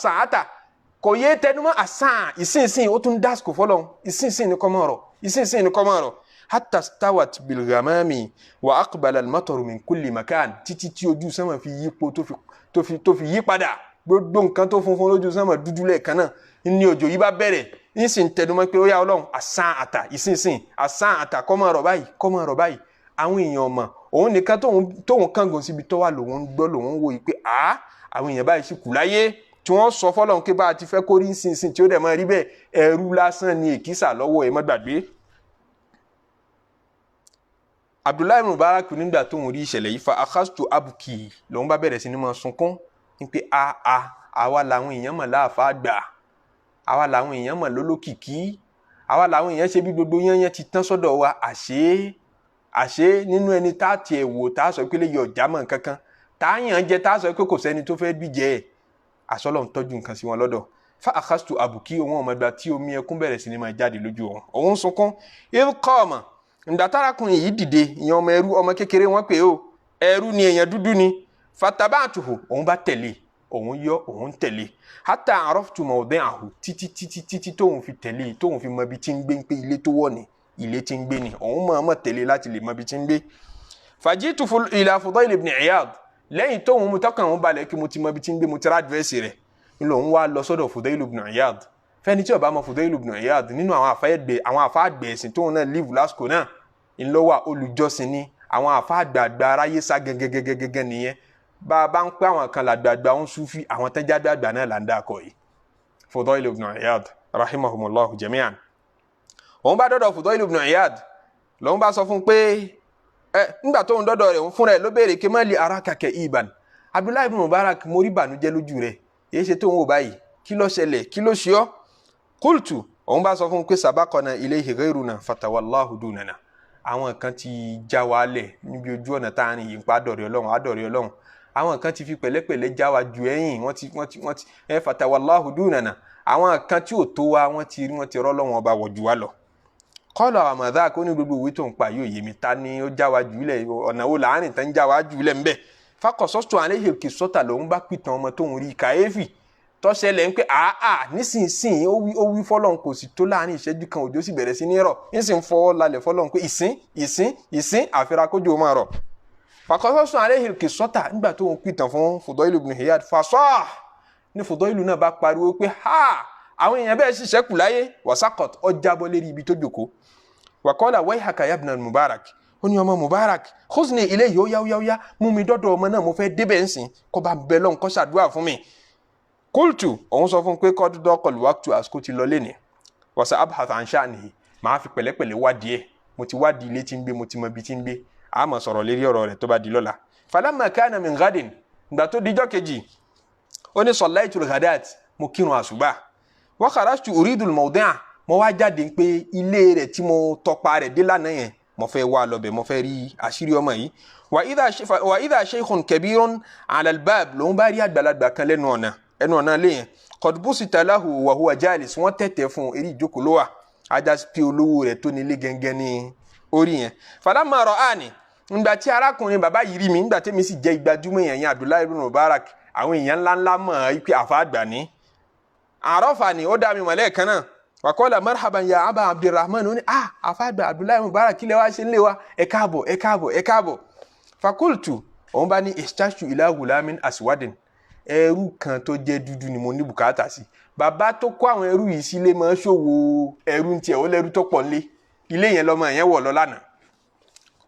kò yé tẹnumọ́ àsán ìsinsìn ó tún dásìkò fọlọ́n ìsinsìn ní kọ́mọ́ ọ̀rọ̀ ìsinsìnyí ni kó máa rọ̀ hatta stawat bilgamami wa aqbala al-mataru min kulli makan títí tí ojú sánmà fi yípo tó fi yí padà gbogbo nǹkan tó funfun lójú sánmà dúdú lẹ́ẹ̀kan náà ní òjò yìí bá bẹ̀rẹ̀ nísìn tẹnumọ́ pé ó yá Ọlọ́run àsán àtà ìsinsìn àsán àtà kó máa rọ̀ báyìí àwọn èèyàn mọ̀ òun nìkan tóun kángun síbi tó wà lòun gbọ́ lòun wò yìí pé àwọn èèyàn báyìí sì kù láyé tí wọ́n sọ fọ́lọ́run pé bá a ti fẹ́ kó rí nísinsìn tí ó dẹ̀ máa rí bẹ́ẹ̀ ẹrú lásán ni èkísà lọ́wọ́ ẹ̀ má gbàgbé. Abdullahi Mubarak nígbà tó ń rí ìṣẹ̀lẹ̀ yìí fa akhastu abuki lòun bá bẹ̀rẹ̀ sí ni máa sunkún ní pé àwa làwọn èèyàn mọ̀ láàfáà gbà àwa làwọn èèyàn mọ̀ lólókìkí àwa làwọn èèyàn ṣe bí gbogbo yẹn ti tán sọ́dọ̀ wa àṣé nínú ẹni tá a tiẹ̀ wò tá a sọ pé lè yọ ọ̀já mọ̀ kankan tá a yàn jẹ tá a sọ pé kò sẹ́ni tó fẹ́ bí jẹ́ ẹ̀ àsọlọ̀ ń tọ́jú nǹkan sí wọn lọ́dọ̀ fa akhastu abuki òun ọmọdé tí omi ẹkún bẹ̀rẹ̀ sí ni máa jáde lójú òun sunkún il qama ndatarakùnrin yìí dìde ìyẹn ọmọ ẹrú ọmọ kékeré wọn pé ó ẹrú ni èèyàn dúdú ni fatabatuhu òun bá tẹ̀lé òun tẹ̀lé hatta araftu mawdi'ahu títí tóun fi tẹ̀lé tóun fi mọ ibi tí ń gbé ń pé ilé tó wọ̀ ni ilé tí ń gbé ni òun mọ̀ tẹ̀lé láti lè mọ ibi tí ń gbé. fajitu ila Fudayl ibn Iyad lẹ́yìn tóun mú tọkàn òun balẹ̀ kí mo ti mọ ibi tí ń gbé mo ti rá àdírẹ́sì rẹ̀ ńlọ òun wá lọ sọ́dọ̀ Fudayl ibn Iyad fẹ́ni tí ó bá mọ Fudayl ibn Iyad nínú àwọn àfáà àgbẹ̀ ẹ̀sìn tóun náà live lásìkò náà ńlọ́wà olùjọ́sìn ni àwọn àfáà àgbààgbà aráyé sá gẹ́gẹ́gẹ́gẹ́ nìyẹn bá a bá ń pẹ́ àwọn kan làgbààgbà ń súfì àwọn tẹ́jáde àgbà náà là ń dákọ̀ yìí Fudayl ibn Iyad rahimahumullahu jami'an. òun bá dọ́dọ̀ Fudayl ibn Iyad lòun bá sọ fún pé nígbà tóun dọ́dọ̀ rẹ̀ fúnra ẹ̀ ló béèrè kí má lè ara kàkẹ́ ìbàn Abdullahi ibn Mubarak mo rí ìbànújẹ́ lójú rẹ̀ èyí ṣe tóun wò báyìí kí ló ṣẹlẹ̀ kí ló ṣe ọ́ qultu òun bá sọ fún pé sabaqana ilayhi ghayruna fatawallahu dunana àwọn kan ti já wa lẹ̀ níbi ojú ọ̀nà tá a rìn yìí ń pa àdọ̀rẹ́ Ọlọ́run àwọn kan ti fi pẹ̀lẹ́pẹ̀lẹ́ já wa ju ẹ̀yìn wọ́n ti fatawallahu dunana àwọn kan tí ò tó wa wọ́n ti rọ́ Ọlọ́run ọba wọ̀ jù wá lọ. Qala wa ma dhaka ó ní gbogbo ìwé tó ń pa yóò yé mi ta ni ó já wa jù lẹ̀ ọ̀nà wo láàrin tán já wa jù lẹ̀ ń bẹ̀. Faqasastu alayhi al-qissata lòun bá pìtàn ọmọ tóun rí kàyéfì tọ́ṣẹlẹ̀ ń pé nísinsìnyí ó wí fọ́lọ́run kò sì tó láàrin ìṣẹ́jú kan òjò sì bẹ̀rẹ̀ sí ní rọ̀ nísìn fọwọ́ lálẹ́ fọ́lọ́run pé ìsín àfẹ́ra kójú máa rọ̀. Faqasastu alayhi al-qissata nígbà tó ń pìtàn fún Fudayl ibn Iyad fasah ní Fudayl náà bá pariwo pé àwọn èèyàn bẹ́ẹ̀ ṣiṣẹ́ kù láyé wasaqat ó jábọ́ lérí ibi tó jòkó. Wa qala wayhaka ya ibn al-Mubarak ó ní ọmọ Mubarak khuzni ilayhi ó yá mú mi dọ́dọ̀ ọmọ náà mo fẹ́ débẹ̀ ń sìn kó bá bẹ lọ́n kó ṣàdúrà fún mi. Qultu òun sọ fún pé qad daqal waqtu àsìkò ti lọ lẹ́nìí wa sa'abhath an sha'nihi máa fi pẹ̀lẹ́pẹ̀lẹ́ wádìí ẹ̀ mo ti wádìí ilé tí ń gbé mo ti mọ ibi tí ń gbé a máa sọ̀rọ̀ lérí ọ̀rọ̀ rẹ̀ tó bá di lọ́la. Falamma kana min ghadin ìgbà tó dijọ́ kejì ó ní sallaytul ghadat mo kírun àsùbá wa kharajtu uridul mawdi'a mo wá jáde pé ilé rẹ̀ tí mo tọpa rẹ̀ dé lánàá yẹn mo fẹ́ wá lọ bẹ̀ mo fẹ́ rí àṣírí ọmọ yìí. wa idha shaykhun kabirun ala al-bab lòun bá rí àgbàlagbà kan lẹ́nu ọ̀nà lé yẹn qad busita lahu wa huwa jalis wọ́n tẹ̀tẹ̀ fún eré ìjókòó ló wà ajá pé olówó rẹ̀ tó nílé gẹ́gẹ́ ní orí yẹn. falamma ra'ani ńgbà tí arákùnrin bàbá yìí rí mi ńgbà tí mi sì jẹ́ ìgbàjúmọ̀ èèyàn Abdullahi ibn Mubarak àwọn èèyàn ńláńlá mọ̀ pé àfa àgbà ní. àrọ́fà ni ó dá mi mọ̀lẹ́ kan náà wa qala marhaban ya aba Abdurrahman ó ní àfa àgbà Abdullahi Mubarak kílẹ̀ wá ṣe ń lé wa ẹ káàbọ̀. fakultu òun bá ní istashtu ila gulamin aswadin ẹrú kan tó jẹ́ dúdú ni mo ní bùkátà sí. bàbá tó kó àwọn ẹrú yìí sílé máa ṣòwò ẹrú ń tiẹ̀ ó lẹ́rú tó pọ̀ nílé ilé yẹn lọ́mọ yẹn wọ̀ lọ lánàá.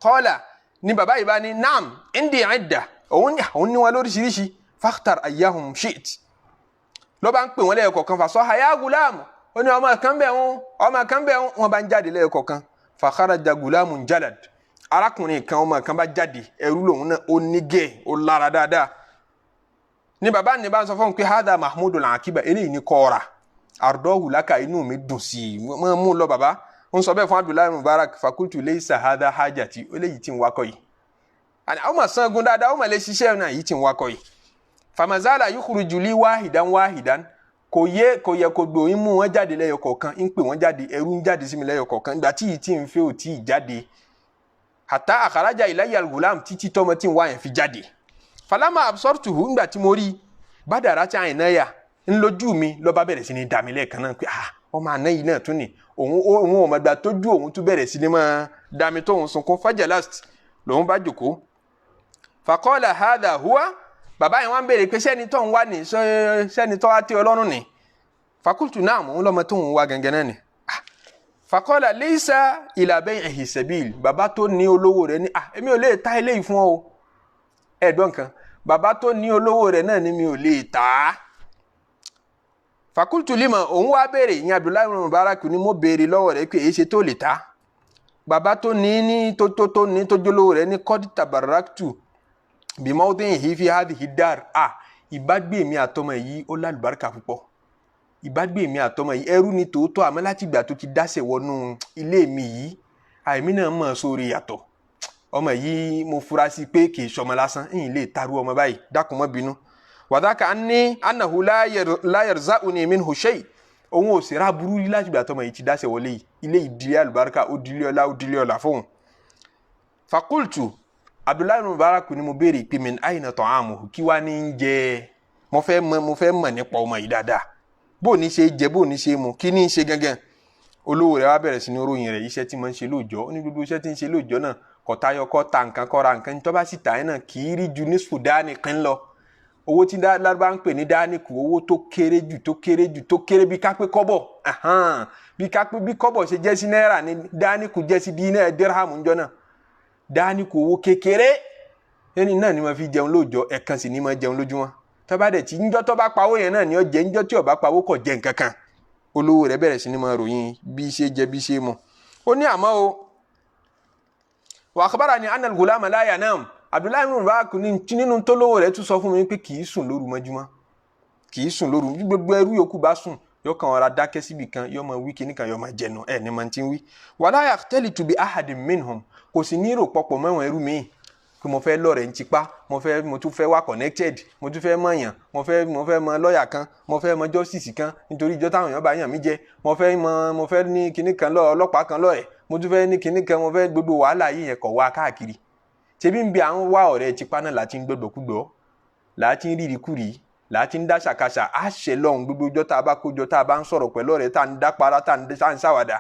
qala ni bàbá yìí bá ní naam indi idda òun ní wọn lóríṣiríṣi fakhtar ayyahum shi't ló bá ń pè wọ́n lẹ́yọ̀kọ̀ọ̀kan fasaha ya gulam ó ní ọmọ kan bẹ̀ wọ́n bá ń jáde lẹ́yọ̀kọ̀ọ̀kan fa kharaja gulamun jalad arákùnrin kan ọmọ kan bá jáde ẹrú lòun náà ó nígẹ̀ ó lára dáadáa ní bàbá ní bá ń sọ fún un pé hada mahmudul akiba eléyìí ní kọ́ra ardohu laka inú mi dùn sí i wọ́n mú lọ bàbá ń sọ bẹ́ẹ̀ fún Abdullahi Mubarak fakultu laysa hada hajati eléyìí tí ń wakọ̀ yìí àwọn ọmọ sangun dáadáa ọmọ lè ṣiṣẹ́ náà yìí tí ń wakọ̀ yìí famazala yukhruju li wahidan kò yẹ kó gbòòyìn mú wọn jáde lẹ́yọ kọ̀ọ̀kan ń pè wọ́n jáde ẹrú ń jáde sí mi lẹ́yọ kọ̀ọ̀kan ìgbà tí yìí tí ń fẹ́ ò tí ì jáde hatta akharaja ilayya al-ghulam títí tọ́mọ tí ń wá yẹn fi jáde falama absortuhu ńgbà tí mo rí bádàrá tí àyìn náà yà ń lójú mi ló bá bẹ̀rẹ̀ sí ní dàmí lẹ́ẹ̀kan náà pé ọmọ àná yìí náà tún ni òun ọmọdà tó ju òun tún bẹ̀rẹ̀ sí ni máa dami tóun sunkún fajalast lòun bá jòkó faqala hadha huwa bàbá yẹn wá ń béèrè pé sẹ́ni tó ń wá ní sẹ́ni tó wá tẹ́ ọlọ́run ni fakultu náà mò ń lọ́mọ tó ń wá gangan náà ni faqala laysa ila bay'ihi sabil bàbá tó ní olówó rẹ̀ ní èmi ò lè ta eléyìí fún ọ o ẹ̀dọ́ nǹkan bàbá tó ní olówó rẹ̀ náà ni mi ò lè ta á fakultu lima òun wá béèrè ìyẹn Abdullahi ibn Mubarak ni mo béèrè lọ́wọ́ rẹ̀ pé èyí ṣe tó lè ta bàbá tó ní tó ní tó jólówó rẹ̀ ní qad tabaraktu bí mawdihi fi hadhihi dar ìbágbé mi àtọmọ yìí ó lálùbáríkà púpọ̀ ìbágbé mi àtọmọ yìí ẹrú ni tòótọ́ àmọ́ láti ìgbà tó ti dáṣẹ̀ wọnú ilé mi yìí àìmí náà mọ̀ sórí yàtọ̀ ọmọ yìí mo fura sí pé kì í ṣọmọ lásán ẹ̀yìn lè taru ọmọ báyìí dákun má bínú wàdákà annahu la yarza'uni minhu shay òun ò sì rà burú láti ìgbà tọmọ yìí ti dáṣẹ̀ wọlé yìí ilé ìdílé àlùbáríkà ó dílé ọlá fóun fakultu Abdullahi ibn Mubarak ni mo béèrè pé min aina ta'amuhu kí wá ní jẹ mo fẹ́ mọ̀ nípa ọmọ yìí dáadáa bó ní ṣe jẹ bó ní ṣe mu kí ní ṣe gangan olówó rẹ̀ wá bẹ̀rẹ̀ sí ní ròyìn rẹ̀ iṣẹ́ tí mo ń ṣe lóòjọ́ ó ní gbogbo iṣẹ́ tí ń ṣe lóòjọ́ náà kọ̀tayọkọ́ ta nǹkan kọ́ra nǹkan tó bá sì tà ẹ́ náà kì í rí ju ní sudani kan lọ owó tí lárúbá ń pè ní dáníkù owó tó kéré bí kápé kọ́bọ̀ bí kọ́bọ̀ ṣe jẹ́ sí náírà ní dáníkù jẹ́ sí dínà dirham ńjọ́ náà dáníkù owó kékeré ẹni náà ni mo fi jẹun lóòjọ́ ẹ̀kan sì ni mo jẹun lójúmọ́ tó bá dẹ̀ tí ńjọ́ tó bá pawó yẹn náà ni ó jẹ ńjọ́ tí ó bá pawó kò jẹ nǹkan kan olówó rẹ̀ bẹ̀rẹ̀ sí ni mo ròyìn bí ṣe jẹ bí ṣe mu ó ní àmọ́ o wa akhbarani anna al-ghulama la yanam Abdullahi ibn Mubarak nínú tó lówó rẹ̀ tún sọ fún mi pé kì í sùn lóru mọ́júmọ́ kì í sùn lóru gbogbo ẹrú yòókù bá sùn yóò kàn ọ̀rá dákẹ́ síbi kan yóò máa wí kíní kan yóò máa jẹnu ní máa ti ń wí wala yaxtalitu bi ahadin minhum kò sì ní rò pọ̀pọ̀ mẹ́wọ̀n ẹrú mi pé mo fẹ́ lọ́rẹ̀ ń tipa mo tún fẹ́ wá connected mo tún fẹ́ mọ̀yàn mo fẹ́ mọ lọ́ọ̀yà kan mo fẹ́ mọ justice kan nítorí ìjọ táwọn èèyàn bá yàn mí jẹ mo fẹ́ ní kíní kan ọlọ́pàá kan lọ́rẹ̀ mo tún fẹ́ ní kíní kan mo fẹ́ gbogbo wàhálà yìí yẹn kọ̀ wá káàkiri ṣebí ń bí àwọn wá ọ̀rẹ́ tipa náà láti ń gbọ́dọ̀kúgbọ́ láti ń rírikúri láti ń dá ṣàkàṣà àṣẹ lọ́hùn gbogbo ọjọ́ tá a bá kójọ tá a bá ń sọ̀rọ̀ pẹ̀lú ọ̀rẹ́ tá a ń dá para tá a ń ṣàwàdà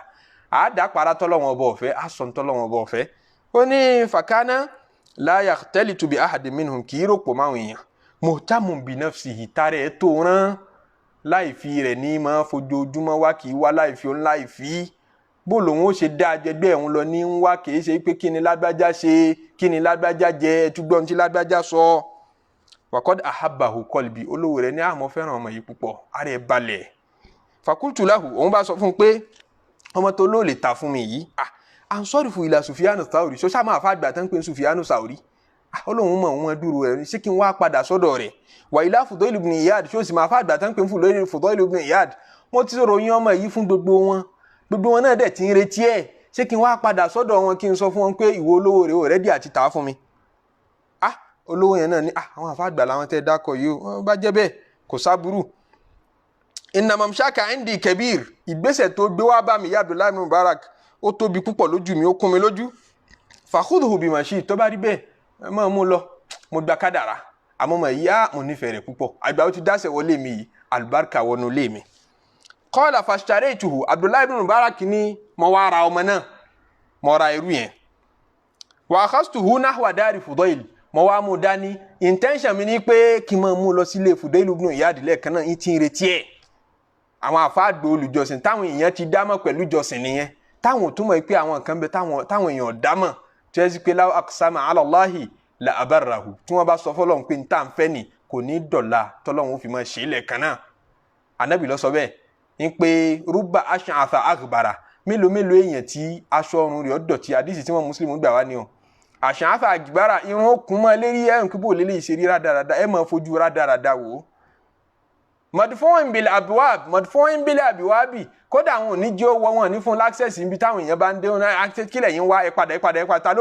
a dá para tọ́lọ́wọ́n ọba ọ̀fẹ́ a sọ tọ́lọ́wọ́n ọba ọ̀fẹ́ ó ní fàkánà la yaxtalitu bi ahadin minhum kì í rò pọ̀ máwọn èèyàn muhtamun bi nafsihi tààrẹ̀ tó rán láìfi rẹ̀ ní máa fojoojúmọ́ wá kì í wá láìfi òun láìfi bó lòun ó ṣe dá ajẹgbẹ́ òun lọ ní ń wá kì í ṣe pé kí ni lágbájá ṣe kí ni lágbájá jẹ ẹtúgbọ́n tí lágbájá sọ waqad ahabbahu qalbi olówó rẹ̀ ní àmọ́ fẹ́ràn ọmọ yìí púpọ̀ ara ẹ̀ balẹ̀ fakultu lahu òun bá sọ fún un pé ọmọ tó ló lè ta fún mi yìí ansọ́rìfù ìlà Sufyanu Thauri ṣọ́ṣà máa fà gbà tán pé Sufyanu Thauri olóhùn mọ̀ wọn dúró rẹ̀ ṣé kí n wá padà sọ́dọ̀ rẹ̀ wà ìlà Fudail ibn Iyad ṣó sì máa fà gbà tán pé Fudail ibn Iyad mo ti ròyìn ọmọ yìí fún gbogbo wọn náà dẹ̀ ti ń retí ẹ̀ ṣé kí n wá padà sọ́dọ̀ wọn kí n sọ fún wọn pé ìwọ olówó rẹ̀ ò rẹ́dí àti tà á fún mi olówó yẹn náà ní àwọn àfàgbà làwọn tẹ́ dákọ̀ yìí ó bá jẹ́ bẹ́ẹ̀ kò sábúrú inna mamshaka indi kabir ìgbésẹ̀ tó gbé wá bá mi ya Abdullahi ibn Mubarak ó tóbi púpọ̀ lójú mi ó kún mi lójú fakhudhu bimashi tó bá rí bẹ́ẹ̀ ẹ máa mú lọ mo gba kádàrá àmọ́ mọ̀ ìyá mo nífẹ̀ẹ́ rẹ̀ púpọ̀ àgbà ó ti dáṣẹ̀ wọlé mi yìí albarka wọnú lé mi qala fashtaraytuhu Abdullahi ibn Mubarak ní mo wá ra ọmọ náà mo ra irú yẹn wa akhastuhu nahwa dari Fudail mo wá mú dání intention mi ní pé kí n máa mú lọ sílé Fudail ibn Iyad lẹ́ẹ̀kan náà ti ń retí ẹ̀ àwọn àfáàgbò olùjọsìn táwọn èèyàn ti dámọ̀ pẹ̀lú ìjọsìn nìyẹn táwọn tó mọ̀ pé àwọn kan bẹ táwọn èèyàn dámọ̀ tó yẹ sí pé law aqsama ala Allahi la abarrahu tí wọ́n bá sọ fọ́lọ́run pé níta ń fẹ́ ni kò ní dọ̀la tọ́lọ́run ó fi máa ṣe é lẹ́ẹ̀kan náà Ànábì ló sọ bẹ́ẹ̀ ń pé rúbà ash'atha aghbara mélòó èèyàn tí aṣọ ọrùn rẹ̀ dọ̀tí àdìsí tí wọ́n Mùsùlùmí gbà wá ni o ash'atha aghbara irun okùn mọ́ lérí ẹ̀rùn kí bò lélẹ̀ ìṣeré rádaràda ẹ̀ máa fojú rádaràda wò ó madfu'un bil abwabi kódà àwọn òní jẹ́ owó wọn ní fún access níbi táwọn èèyàn bá ń dé access kílẹ̀ yín wá ẹ padà ta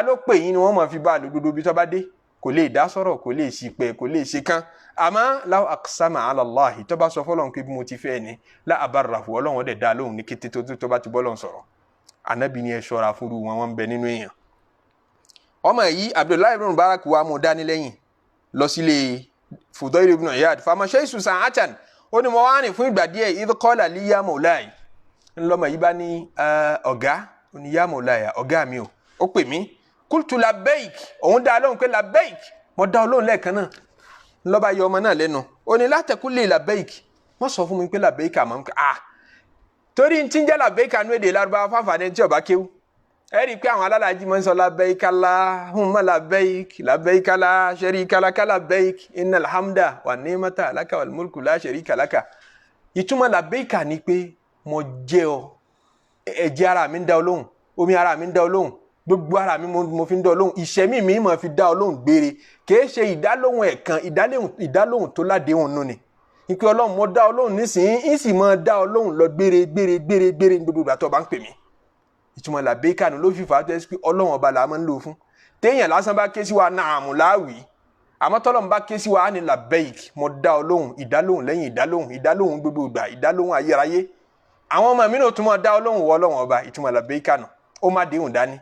ló pè yín ni wọ́n máa fi bá lòdodo bí tó bá dé kò lè dá sọ̀rọ̀ kò lè ṣì pẹ́ kò lè ṣe kán àmọ́ law aqsama ala Allahi tó bá sọ fọ́lọ́run pé bí mo ti fẹ́ ni la abarrahu ọlọ́run dẹ̀ dá lóhùn ní kété tó bá ti bọ́lọ́run sọ̀rọ̀ Ànábì ni ẹ ṣọ́ra fúnru wọn ń bẹ nínú èèyàn ọmọ yìí Abdullahi ibn Mubarak wa mú dání lẹ́yìn lọ sílé Fudail ibn Iyad famashaytu sa'atan ó ní mo wá rìn fún ìgbà díẹ̀ idh qala li ya mawlaya ńlọmọ yìí bá ní ọ̀gá ó ní ya mawlaya ọ̀gá mi ó pè mí qultu labbaik òun dá lóhùn pé labbaik mo dá lóhùn lẹ́ẹ̀kan náà ńlọba yọ ọmọ náà lẹ́nu ó ní la taqul li labbaik wọ́n sọ fún mi pé labbaik àmọ́ ń ká torí tí ń jẹ́ labbaik àánú èdè Lárúbáwá fáfàdé tí ọba kéwú ẹ rí i pé àwọn alálàájì máa ń sọ labbaik Allahumma labbaik labbaik la sharika laka labbaik innal hamda wan ni'mata laka wal mulku la sharika laka ìtumọ̀ labbaik ni pé mo jẹ́ ọ ẹ̀jẹ̀ ara mi ń dá ọ lóhùn omi ara mi ń dá ọ lóhùn gbogbo ara mi mo fi ń dá ọ lóhùn ìṣẹ́mí mi mo fi dá ọ lóhùn gbére kìí ṣe ìdálóhùn ẹ̀kan ìdálóhùn tó ládéhùn nù ni ìpè ọlọ́run mo dá ọ lóhùn nísìnyí ń sì máa dá ọ lóhùn lọ gbére gbogbo ìgbà tó bá ń pè mí ìtumọ̀ làbẹ́ẹ̀kà ni ló fi fà á tẹ́sí pé ọlọ́run ọba là máa ń lò fún téèyàn lásán bá ké sí wa nàámù láàwì àmọ́ tọ́lọ́run bá ké sí wa á ní làbẹ́ẹ̀k mo dá ọ lóhùn ìdálóhùn lẹ́yìn ìdálóhùn gbogbo ìgbà ìdálóhùn ayérayé àwọn ọmọ mi náà tún máa dá ọ lóhùn wọ ọlọ́run ọba ìtumọ̀ làbẹ́ẹ̀kà nù ó má déhùn dání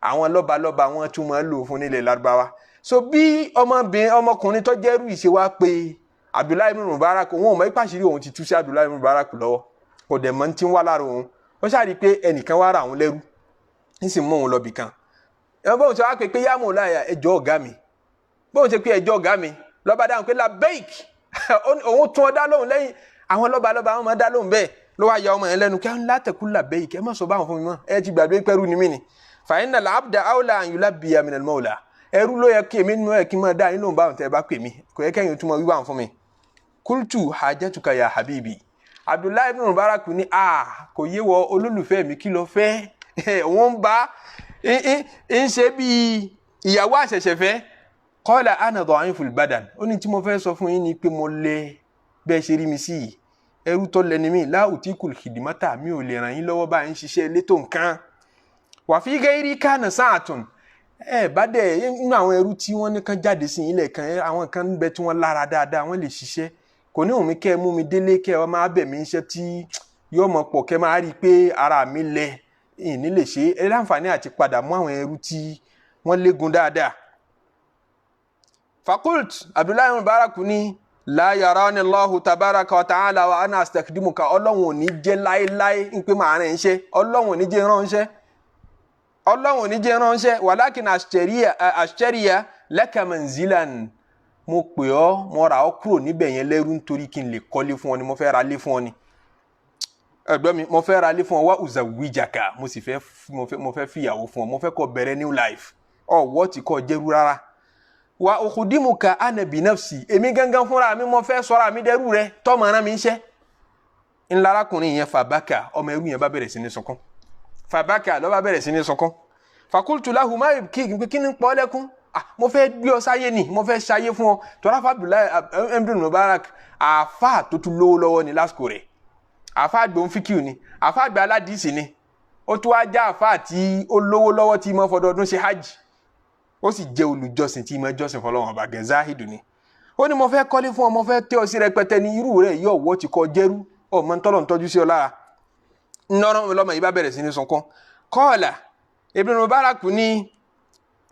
àwọn lọ́balọ́ba wọn tún máa ń lò fún nílẹ̀ Lárúbáwá so bí ọmọkùnrin tó jẹ́rú ìṣe wa pé Abdullahi ibn Mubarak òun ò mọ̀ ìpàṣírí òun ti tú sí Abdullahi ibn Mubarak lọ́wọ́ kò dẹ̀ mọ́ ti ń wá lára òun ó ṣáàrí pé ẹnìkan wá ra àwọn lẹ́rú ń sì mú òun lọ bìkan ẹ bóun ṣe wá pé ya mawlaya ẹjọ́ ọ̀gá mi bóun ṣe pé ẹjọ́ ọ̀gá mi lọ́ba dáhùn pé labbaik òun tún ọ dá lóhùn lẹ́yìn àwọn lọ́balọ́ba wọn máa dá lóhùn bẹ́ẹ̀ ló wá ya ọmọ yẹn lẹ́nu kí wọ́n la taqul labbaik ẹ má sọ báwọn fún mi mọ́ ẹ ti gbàgbé pẹ́rú ni mí ni fa innal abda awla an yulabbiya minal mawla ẹrú ló yẹ kí èmi nínú ẹ kí n máa dá inú báwọn tẹ bá pè mí kò yẹ kẹ́yìn tún mọ wíwá fún mi qultu hajatuka ya habibi Abdullahi ibn Mubarak ní kò yé wọ olólùfẹ́ mi kí ló fẹ́ wọ́n ń bá ń ṣe bí ìyàwó àṣẹ̀ṣẹ̀fẹ́ qala ana da'iful badan ó ní tí mo fẹ́ sọ fún yín ni pé mo lẹ bẹ́ẹ̀ ṣe rí mi sí ẹrú tó lẹni mi la utikul khidmata mi ò lè ràn yín lọ́wọ́ bá ń ṣiṣẹ́ létò nǹkan wa fi gairi kana sa'atun bá dẹ̀ nínú àwọn ẹrú tí wọ́n ní kan jáde sí ilẹ̀ kan àwọn kan ń bẹ tí wọ́n lára dáadáa wọ́n lè ṣiṣẹ́ kò ní òun mi kẹ́ ẹ mú mi délé kẹ́ ẹ máa bẹ̀ mí iṣẹ́ tí yóò mọ̀ pọ̀ kẹ́ máa rí i pé ara mi lẹ ìní lè ṣe é láǹfààní àti padà mú àwọn ẹrú tí wọ́n légun dáadáa. fakult Abdullahi Mubarak ní la yarani Allahu tabaraka wa ta'ala wa ana astakdimuka ọlọ́run ò ní jẹ́ láéláé ń pé màá rìn iṣẹ́ ọlọ́run ò ní jẹ́ ránṣẹ́ ọlọ́run ò ní jẹ́ ránṣẹ́ walakin ashtariya laka manzilan mo pè ọ́ mo ra ọ́ kúrò níbẹ̀ yẹn lẹ́rú nítorí kí n lè kọ́lé fún ọ ni mo fẹ́ ra lé fún ọ ni ẹgbẹ́ mi mo fẹ́ ra lé fún ọ wá uzawijaka mo sì fẹ́ mo fẹ́ fìyàwó fún ọ mo fẹ́ kó bẹ̀rẹ̀ new life ọ̀wọ́ tí kò jẹ́rú rárá wa ukhudimuka ana binafsi èmi gangan fúnra mi mo fẹ́ sọ́ra mi dẹ́rú rẹ tọ́mọ ara mi ń ṣẹ́ ńlárakùnrin yẹn fàbákà ọmọ ẹrú yẹn bá bẹ̀rẹ̀ sí ní sunkún fàbákà ló bá bẹ̀rẹ̀ sí ní sunkún fakultu lahu ma yubkik kí ni pọ́ lẹ́kún mo fẹ́ gbé ọ sáyé ni mo fẹ́ ṣayé fún ọ tọ́lá Abdullahi ibn Mubarak àáfà tó tún lówó lọ́wọ́ ni lásìkò rẹ̀ àáfà gbọ́n fíkìú ni àáfà gbà aládìsí ni ó tún wá já àáfà tí ó lówó lọ́wọ́ tí mo fọdọọdún ṣe hajj ó sì jẹ́ olùjọ́sìn tí mo jọ́sìn fọlọ́wọ́n ọba gẹ̀záhìdù ni ó ní mo fẹ́ kọ́lé fún ọ mo fẹ́ tẹ́ ọ sí rẹpẹtẹ ní irú rẹ̀ yóò wọ́ ti kọ jẹ́rú ọmọ ntọ́lọ̀ ntọ́jú sí ọ lára ńlọrọ̀ lọ́mọ yìí bá bẹ̀rẹ̀ sí ní sunkún kọ́ọ̀là Ibn Mubarak ní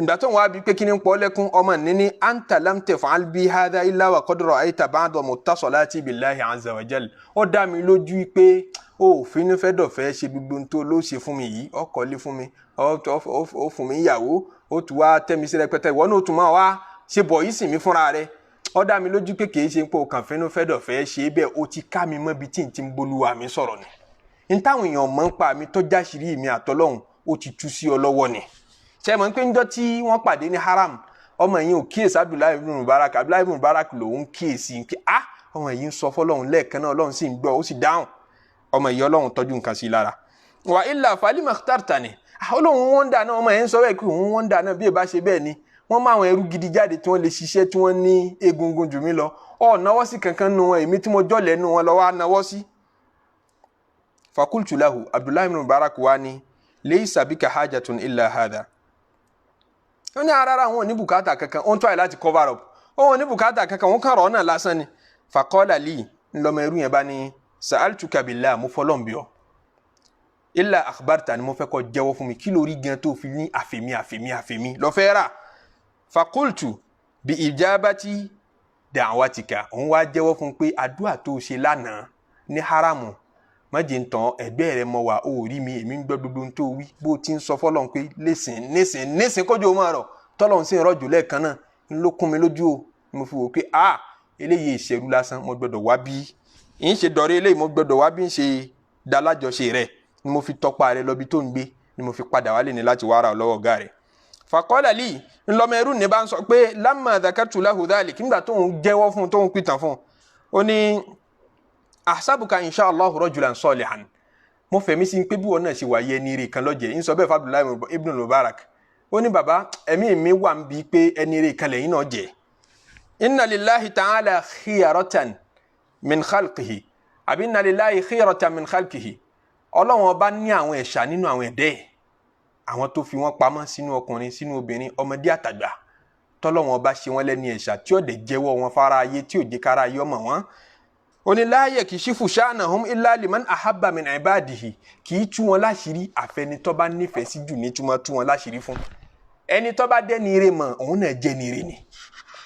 ìgbà tó ń wá bí pé kí ni ń pọ́ lẹ́kún ọmọ níní anta lam taf'al bi hadha illa wa qad ra'ayta ba'da muttasalati billahi azza wa jal ó dá mi lójú pé ó finú fẹ́ dọ̀fẹ́ ṣe gbogbo tó ló ṣe fún mi yìí ó kọ́lé fún mi ó fún mi ìyàwó ó tún wá tẹ́ mi sí rẹpẹtẹ ìwọ náà tún máa wá ṣe bọ̀ yìí sì mí fúnra rẹ̀ ó dá mi lójú pé kì í ṣe pé ó kàn finú fẹ́ dọ̀fẹ́ ṣe bẹ́ẹ̀ ó ti ká mi mọ́ bí tí n ti ń bolúwa mi sọ̀rọ̀ ni n táwọn èèyàn mọ̀ ń pa mi tó jáṣìírí mi àtọ́lọ́hún ó ti tú sí ọ lọ́wọ́ ni ṣe mọ̀ pé njọ́ tí wọ́n pàdé ní haram ọmọ yìí ò kíyèsí Abdullahi ibn Mubarak lòun kíyèsí pé ọmọ yìí ń sọ fọlọ́hún lẹ́ẹ̀kan náà ọlọ́run sì ń gbọ́ ó sì dáhùn ọmọ yìí ọlọ́run tọ́jú nǹkan sí lára wà ilà falima ikhtartani olóhùn wọn dà náà ọmọ yẹn ń sọ bẹ́ẹ̀ pé òun wọn dà náà bí ẹ bá ṣe bẹ́ẹ̀ ni wọ́n máa àwọn ẹrú gidi jáde tí wọ́n lè ṣiṣẹ́ tí wọ́n ní egungun jù mí lọ náwó sí kankan nu wọn èmi tí mo jọ́lẹ̀ nu wọn lọ́wọ́ náwó sí. fakultu lahu Abdullahi ibn Mubarak wa ni laysa bika hajatun illa hadha ó ní rárá wọn ò ní bùkátà kankan ó ń tọ́ ẹ̀ láti cover up ó ní bùkátà kankan wọn kàn rọ̀ ọ́nà lásán ni faqala li ńlọmọ ẹrú yẹn bá ní sa'altuka billah mo fọlọ́n bí ọ illa akhbartani mo fẹ́ kó jẹ́wọ́ fún mi kí lórí gan tó fi ní àfẹ̀mí lọ́fẹ́ rà faqultu bi ijabati da'watika òun wá jẹ́wọ́ fún pé àdúà tó ṣe lánàá ní haramu má jẹ́ ntàn ẹ̀gbẹ́ rẹ̀ mọ́ wa ó rí mi èmi ń gbọ́ gbogbo tó wí bó ti ń sọ fọ́lọ́run pé nísìn kójú máa rọ̀ tọ́lọ́run sì ń rọ̀jò lẹ́ẹ̀kan náà ń ló kún mi lójú o mo fi wò pé eléyìí ìṣẹ̀rú lásán mo gbọ́dọ̀ wá bí ń ṣe dọ̀rẹ́ eléyìí mo gbọ́dọ̀ wá bí ń ṣe dalájọṣe rẹ̀ ni mo fi tọpa rẹ̀ lọ bí tó ń gbé ni mo fi padà wálé ní láti wá ra lọ́wọ́ ọ̀gá rẹ̀. faqala li ńlọmọ ẹrú ní bá ń sọ pé lamma dhakartu lahu dhalik nígbà tó ń jẹ́wọ́ fún tó ń pìtàn fún ó ní ahsabuka insha Allah rajulan salihan mo fẹ̀mí sí pé bí wọn náà ṣe wáyé ní ire kan lọ́jẹ̀ ń sọ bẹ́ẹ̀ fàbíláì ibn Mubarak ó ní bàbá ẹ̀mí mi wà ń bi pé ẹni ire kan lẹ́yìn náà jẹ́ inna lillahi ta'ala khiyaratan min khalqihi àbí inna lillahi khiyaratan min khalqihi ọlọ́run ọba ní àwọn ẹ̀ṣà nínú àwọn ẹ̀dẹ́ àwọn tó fi wọ́n pamọ́ sínú ọkùnrin sínú obìnrin ọmọdé àtàgbà tọ́lọ́run ọba ṣe wọ́n lẹ́ni ẹ̀ṣà tí ó dẹ̀ jẹ́wọ́ wọn fara ayé tí ò jẹ́ kára ayé ọmọ wọn ó ní la yakishifu sha'nahum illa liman ahabba min ibadihi kì í tú wọn láṣìírí àfẹnitọ́ bá nífẹ̀ẹ́ sí jù ní túmọ̀ tú wọn láṣìírí fún ẹni tó bá dẹ́ni ire mọ̀ òun náà jẹ́ ni ire ni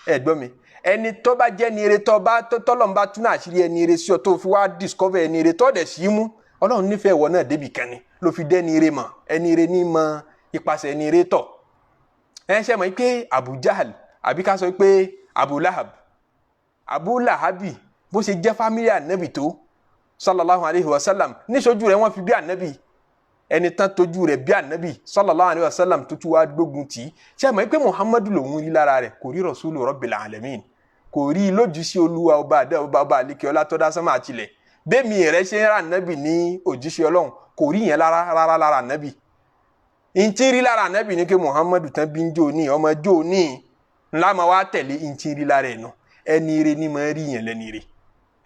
ẹ gbọ́ mi ẹni tó bá jẹ́ ni ire tọ́lọ́run bá tún àṣírí ẹni ire sí ọ tó fi wá discover ẹni ire tó dẹ̀ sí mú ọlọ́run nífẹ̀ẹ́ ìwọ náà débì kan ni ló fi dẹ́ni ire mọ̀ ẹni ire ní mọ ipasẹ̀ ẹni ire tọ̀ ẹ ṣe mọ̀ pé Abu Jahal àbí ká sọ pé Abu Lahabi bó ṣe jẹ́ fámílì ànábì tó sallallahu alayhi wa sallam níṣojú rẹ̀ wọ́n fi bí ànábì ẹni tán tójú rẹ̀ bí ànábì sallallahu alayhi wa sallam tó tún wá gbógun tì í ṣe mọ̀ pé Muhammadu lòun rí lára rẹ̀ kò rí Rasulu Rabbil Alamin kò rí lójú sí olúwa ọba àlekè ọlá tó dá sánmà àtilẹ̀ bẹ́ẹ̀mi rẹ̀ ṣe ń ra ànábì ní òjíṣẹ́ ọlọ́run kò rí yẹn rárá lára ànábì ìntì rí lára ànábì ní pé Muhammadu tán bí ń jò ní ọmọ jò ní ńlá máa wá tẹ̀lé ìntì rí lára ẹ̀ nù ẹni rí ni máa rí yẹn lẹ́ni rí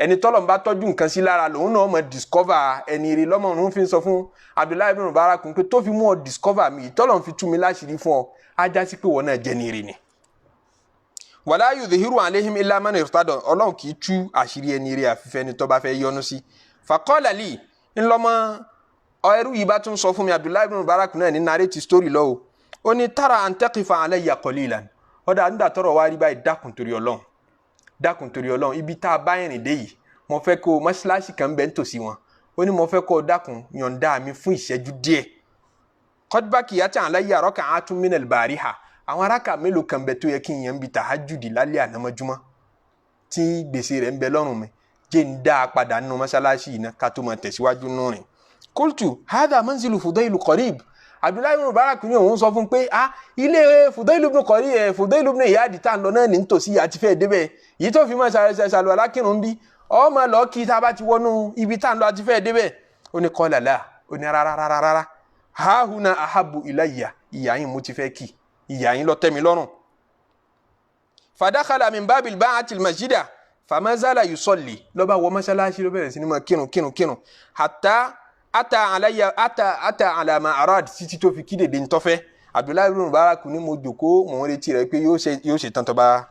ẹni tọ́lọ̀ ń bá tọ́jú nǹkan sí lára lòun náà mọ̀ discover ẹni rí lọ́mọ òun fi sọ fún Abdullahi ibn Mubarak pé tó fi mú ọ discover mi tọ́lọ̀ ń fi tú mi láṣìírí fún ọ ajá sí pé wọ́n náà jẹ́ ni rí ni. wala yudhiru alayhim illa man irtada ọlọ́run kì í tú àṣírí ẹni rí àfífẹ́ ni tó bá fẹ́ yọ́nú sí. faqala li ńlọmọ ẹrú yìí bá tún sọ fún mi Abdullahi ibn Mubarak náà ní narrate story lọ́wọ́ ó ní tara an taqifa alayya qalilan ọ̀dà nígbà tọ́rọ̀ wá rí báyìí dákun torí ọlọ́run ibi tá a bá ìrìn dé yìí mo fẹ́ kó mọ́ṣáláṣí kan bẹ́ẹ̀ nítòsí wọn ó ní mo fẹ́ kó dákun yọ̀ǹda mi fún ìṣẹ́jú díẹ̀ kọ́díbákì yàtọ̀ aláyé àrọ́kà átún minal bariha àwọn aráka mélòó kan bẹ tó yẹ kí n yẹn bi tahajjudi lálẹ́ ànámọ́júmọ́ tí gbèsè rẹ̀ ń bẹ lọ́rùn mi jẹ́ ń dá a padà nínú mọ́ṣáláṣí yìí náà ká tó máa tẹ̀síwájú nù rìn. Qultu hadha manzilu Fudayl qarib Abdullahi ibn Mubarak ní òun sọ fún pé ilé Fudayl ibn Iyad tá ń lọ náà ní nítòsí àti fẹ́ẹ́ débẹ̀ yìí tó fi mọ́ ṣàlù alákìrún bí ọmọ lọ kí tá a bá ti wọnú ibi tá ń lọ àti fẹ́ẹ́ débẹ̀ ó ní qala la ó ní rárá hahuna ahabu ilayya ìyá yín mo ti fẹ́ kí ìyá yín lọ tẹ́ mi lọ́rùn. Fadakhala min babil ba'atil masjida famazala yusalli ló bá wọ mọ́ṣáláṣí ló bẹ̀rẹ̀ sí ní máa kírun hatta ata ala ma arad títí tó fi kí dèdè ntọ́fẹ́. Abdullahi ibn Mubarak ní mo jòkó mò ń retí rẹ̀ pé yóò ṣe tán tó bá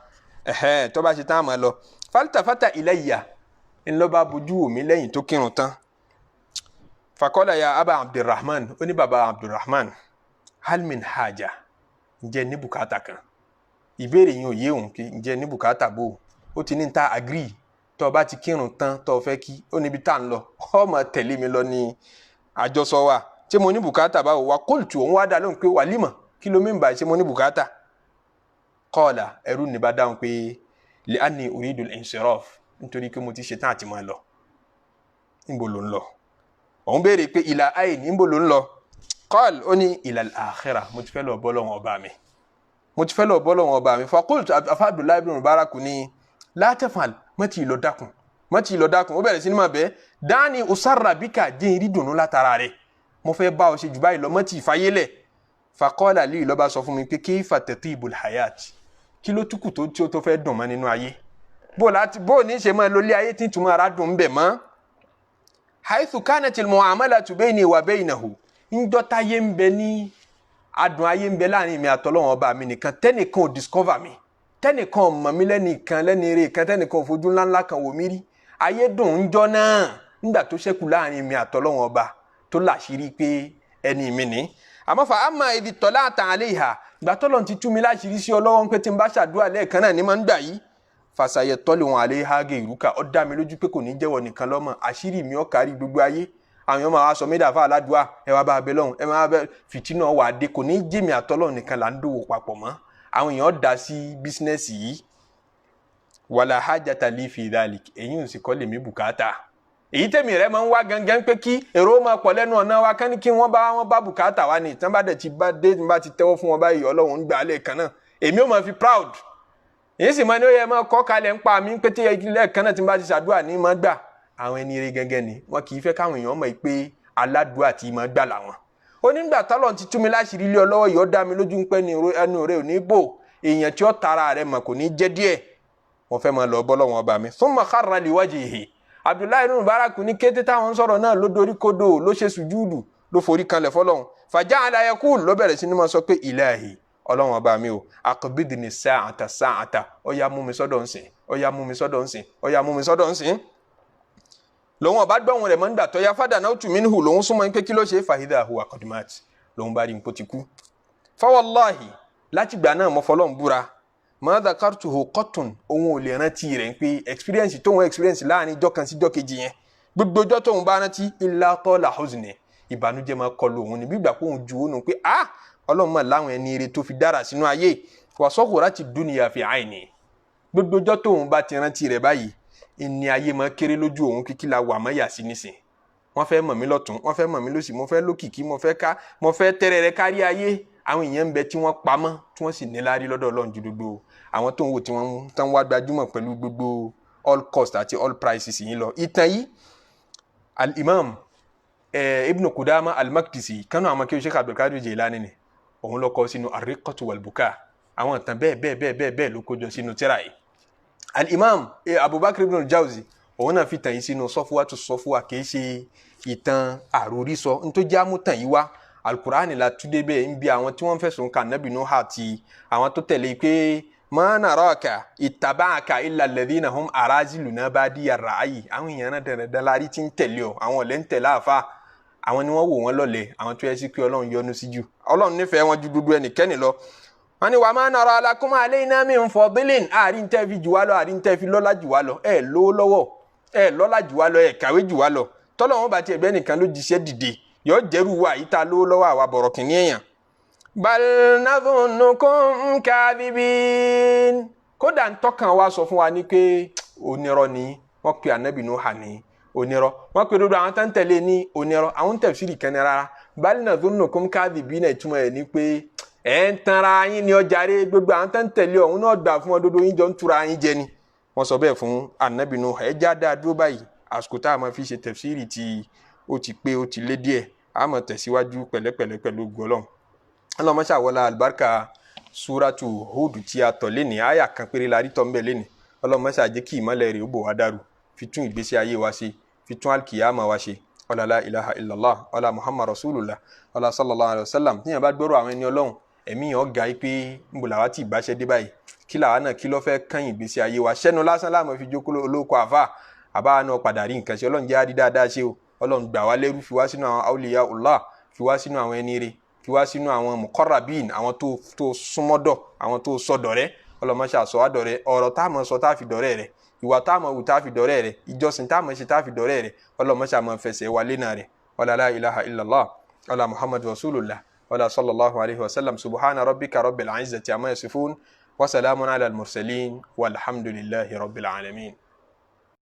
ṣe tán àmọ́ lọ. Faltafata ilayya ńlọ bá bojú omi lẹ́yìn tó kírun tán. Faqala ya Aba Abdurrahman ó ní baba Abdurrahman hal min haja ǹjẹ́ ní bùkátà kan ìbéèrè yín ò yé òun kí ǹjẹ́ ní bùkátà bò ó ti ní ta agree tó bá ti kírun tán tó fẹ́ kí ó níbi tá ń lọ ọmọ tẹ̀lé mi lọ ní àjọsọ wa ṣé mo ní bùkátà báwo wa qultu òun wá dá lóhùn pé wàlímà kí ló mìíràn báyìí ṣé mo ní bùkátà. Qala ẹrú ní bá dáhùn pé li anni uridu al-insiraf nítorí pé mo ti ṣetán àti máa lọ. níbo ló ń lọ òun béèrè pé ìlà ayn níbo ló ń lọ. Qal ó ní ila al-akhirah mo ti fẹ́ lọ bọ́lọ́wọ́n ọba mi. Faqultu Abdullahi ibn Mubarak ní la tafal má ti lọ dákun ó bẹ̀rẹ̀ sí ní máa bẹ́ẹ̀ dání usarra bika jẹ́ ìrí dùnú látara rẹ̀ mo fẹ́ bá ọ ṣe jù báyìí lọ má ti fàyélẹ̀. Faqala li lọ́ba sọ fún mi pé kayfa tatibul hayat kí ló túkù tí ó tó fẹ́ dùn mọ́ nínú ayé bó ní ṣe máa lólé ayé tí túmọ̀ ara dùn bẹ̀ mọ́. haythu kanatil mu'amalatu bayni wa baynahu ńjọ́ táyé ń bẹ ní adùn ayé ń bẹ láàrin mi àtọ́lọ́wọ́n ọba mi nìkan tẹ́nìkan ò discover mi tẹ́nìkan mọ̀ mí lẹ́nìkan lẹ́ni eré kan tẹ́nìkan fojú ńláńlá kan wò mí rí ayé dùn ń jọ náà nígbà tó ṣẹ́kù láàrin mi àtọ́lọ́wọ́n ọba tó láṣìírí pé ẹni mi ní. àmọ́ fa ama ibi tọ́lá àtàn àlẹ́ ìhà ìgbà tọ́lọ́ ti tú mi láṣìírí sí ọlọ́wọ́n pé tí n bá ṣàdúrà lẹ́ẹ̀kan náà ní máa ń gbà yìí fàṣàyẹ tọ́lẹ̀ wọn àlẹ́ hàgẹ̀ ìrúkà ó dá mi lójú pé kò ní jẹ́wọ́ nìkan lọ́mọ àṣírí mi ó kárí gbogbo ayé àwọn èèyàn máa sọ mí dàfà aládùá ẹ wá bá abẹ lọ́hùn ẹ máa bẹ fìtínà wà dé kò ní jẹ́mi àtọ́lọ́ nìkan là ń dòwò papọ̀ mọ́ àwọn èèyàn dá sí bísínẹ́sì yìí wàlà hajjata li fi dhalik èyí ò sì kọ́ lèmi bùkátà èyí tẹ̀mí rẹ̀ máa ń wá gangan pé kí èrò máa pọ̀ lẹ́nu ọ̀nà wa kán ní kí wọ́n bá bùkátà wa ní tán bá dẹ̀ ti bá dé bá ti tẹ́wọ́ fún wọn báyìí Ọlọ́run ń gbà á lẹ́ẹ̀kan náà èmi ò máa fi proud èyí sì máa ní ó yẹ máa kọ́ kalẹ̀ ń pa mí pété lẹ́ẹ̀kan náà tí n bá ti ṣàdúrà ní máa gbà àwọn ẹni rẹ̀ gẹ́gẹ́ ni wọn kì í fẹ́ káwọn èèyàn mọ̀ pé aládùúà tí máa gbà làwọn onígbà tọ́lọ̀ ti tú mi láṣìírí ilé ọlọ́wọ́ yìí ó dá mi lójú pé ẹnu rẹ̀ ò ní bò èèyàn tí ó tara rẹ̀ mọ̀ kò ní jẹ́ díẹ̀ wọ́n fẹ́ máa lọ bọ́ lọ́wọ́ ọba mi thumma kharra li wajhihi Abdullahi ibn Mubarak ní kété táwọn sọ̀rọ̀ náà ló dorí kodò ló ṣe sùjúdù ló forí kanlẹ̀ fọlọ́hún faja'ala yaqul ló bẹ̀rẹ̀ sí ni máa sọ pé ilahi Ọlọ́run ọba mi o aqbidni sa'ata ó yá mú mi sọ́dọ̀ ńsìn ó yá mú mi sọ́dọ̀ ńsìn ó yá mú mi sọ́dọ̀ ńsìn lòun ọba gbọ́hùn rẹ̀ mọ́ nígbà tó yá fadanawtu minhu lòun súnmọ́ pé kí ló ṣe fa'idha huwa qad mat lòun bá rí nǹkó ti kú fa wallahi láti gbà náà mo fọlọ́n búra ma dhakartuhu qattun òun ò lè rántí rẹ̀ pé experience tóun experience láàrin ijọ́ kan sí ijọ́ kejì yẹn gbogbo ọjọ́ tóun bá rántí illa tala huzni ìbànújẹ́ máa kọlu òun ní gbígbà pé òun ju òun pé Ọlọ́run mọ̀ láwọn ẹni eré tó fi dára sínú ayé wa saghurati dunya fi aini gbogbo ọjọ́ tóun bá ti rántí rẹ̀ báyìí ìní ayé máa kéré lójú òun kíkí la wà mọ́yà sí nísìn wọ́n fẹ́ mọ̀ mí lọ́tún wọ́n fẹ́ mọ̀ mí lósì mo fẹ́ lókìkí mo fẹ́ tẹ́rẹ̀ rẹ kárí ayé àwọn èèyàn ń bẹ tí wọ́n pamọ́ tí wọ́n sì níláárí lọ́dọ̀ Ọlọ́run ju gbogbo àwọn tó ń wò tí wọ́n tán wá gbajúmọ̀ pẹ̀lú gbogbo all cost àti all prices yìí lọ. ìtàn yìí al-imam ibn Qudama al-Maqdisi kánú àwọn akéwì Sheikh Abdul Qadir Jilani ni òun ló kọ sínú ar-Riqqatu wal-Buka àwọn ìtàn bẹ́ẹ̀ ló kójọ sínú tírà yìí. al-imam Abubakar ibn al-Jawzi òun náà fi tàn yìí sínú Safwatu Safwa kì í ṣe ìtàn àròrísọ nítorí jámù tàn yìí wá alukur'ani la túdé bẹ́ẹ̀ ń bi àwọn tí wọ́n fẹ̀sùn kàn Nábì Nuh àti àwọn tó tẹ̀lé pé ma naraka ittaba'aka illa alladhina hum araziluna badiya ra'yi àwọn èèyàn náà dandan lárí tí ń tẹ̀lé ọ àwọn ọ̀lẹ́ ń tẹ̀lé àfa àwọn ni wọ́n wò wọ́n lọ́lẹ̀ àwọn tó yẹ sí pé Ọlọ́run yọ́nú sí jù Ọlọ́run nífẹ̀ẹ́ wọn ju dúdú ẹnikẹ́ni lọ wọ́n ní wa ma nara lakum alayna min fadlin àárín tẹ́ fi jù wá lọ àárín tẹ́ fi lọ́lá jù wá lọ ẹ̀ lówó lọ́wọ́ ẹ̀ lọ́lá jù wá lọ ẹ̀ kàwé jù wá lọ tọ́lọ́ wọn bá tiẹ̀ bẹ́ẹ̀ nìkan ló jíṣẹ́ dìde yóò jẹ́rù wa yìí ta lówó lọ́wọ́ àwa bọ̀rọ̀ kìíní èèyàn. bal nadhunnukum kadhibin kódà ń tọ́kàn wa sọ fún wa ní pé onírọ́ ni wọ́n pe Ànábì Nuh ní onírọ́ wọ́n pe dodo àwọn tó ń tẹ̀lé ní onírọ́ àwọn tafsiri kan ní rárá bal nadhunnukum kadhibin ìtumọ̀ ẹ̀ ní pé ẹ̀ ń tanra yín ní ọjà rẹ̀ gbogbo àwọn tó ń tẹ̀lé ọ̀hún náà gbà fún ọ dodo yín jọ ń tura yín jẹ ni wọ́n sọ bẹ́ẹ̀ fún Ànábì Nuh ẹ̀ já dáa dúró báyìí àsìkò tá a máa fi ṣe tafsiri tí ó ti pé ó ti lé díẹ̀ a máa tẹ̀síwájú pẹ̀lẹ́pẹ̀lẹ́ pẹ̀lú gbọ́lọ́n ọlọ́mọṣà wọlá àlùbáríkà súrátù Hud tí a tọ̀ léni àyà kan péré la rí tọ́ ń bẹ̀ léni ọlọ́mọṣà jẹ́ kí ìmọ̀lẹ̀ rẹ̀ ó bò wá dàrú fi tún ìgbésí ayé wa ṣe fi tún alkiyama wa ṣe ọlá la ilaha illallah ọlá muhammad rasulullah ọlá sallallahu alayhi wa sallam tíyẹn bá gbọ́rọ̀ àwọn ẹni ọlọ́run ẹ̀mí yẹn ọ̀gá yìí pé ń bò làwa tí ì báṣẹ́ dé báyìí kí làwa náà kí ló fẹ́ kàn ìgbésí ayé wa ṣẹ́nu lásán láàmú fi jókòó olóko àfà àbá náà padà rí nǹkan ṣe ọlọ́run jẹ́ àdí dáadáa ṣe o ọlọ́run gbà wá lẹ́rú fi wá sínú àwọn awliya Allah fi wá sínú àwọn ẹni rere fi wá sínú àwọn muqarrabin àwọn tó súnmọ́dọ̀ àwọn tó sọ̀dọ̀ rẹ̀ ọlọ́mọṣà sọ wá dọ̀rẹ́ ọ̀rọ̀ tá a mọ̀ sọ tá a fi dọ̀rẹ́ rẹ̀ ìwà tá a mọ̀ wù tá a fi dọ̀rẹ́ rẹ̀ ìjọsìn tá a mọ̀ ṣe tá a fi dọ̀rẹ́ rẹ̀ ọlọ́mọṣà mọ̀ fẹsẹ̀ wà lẹ́nà rẹ̀ wala la ilaha illallah wala muhammadu rasulullah wala sallallahu alayhi wa sallam subhana rabbika rabbil izzati amma yasifun wa salamun ala al mursalin walhamdulillahi rabbil alamin.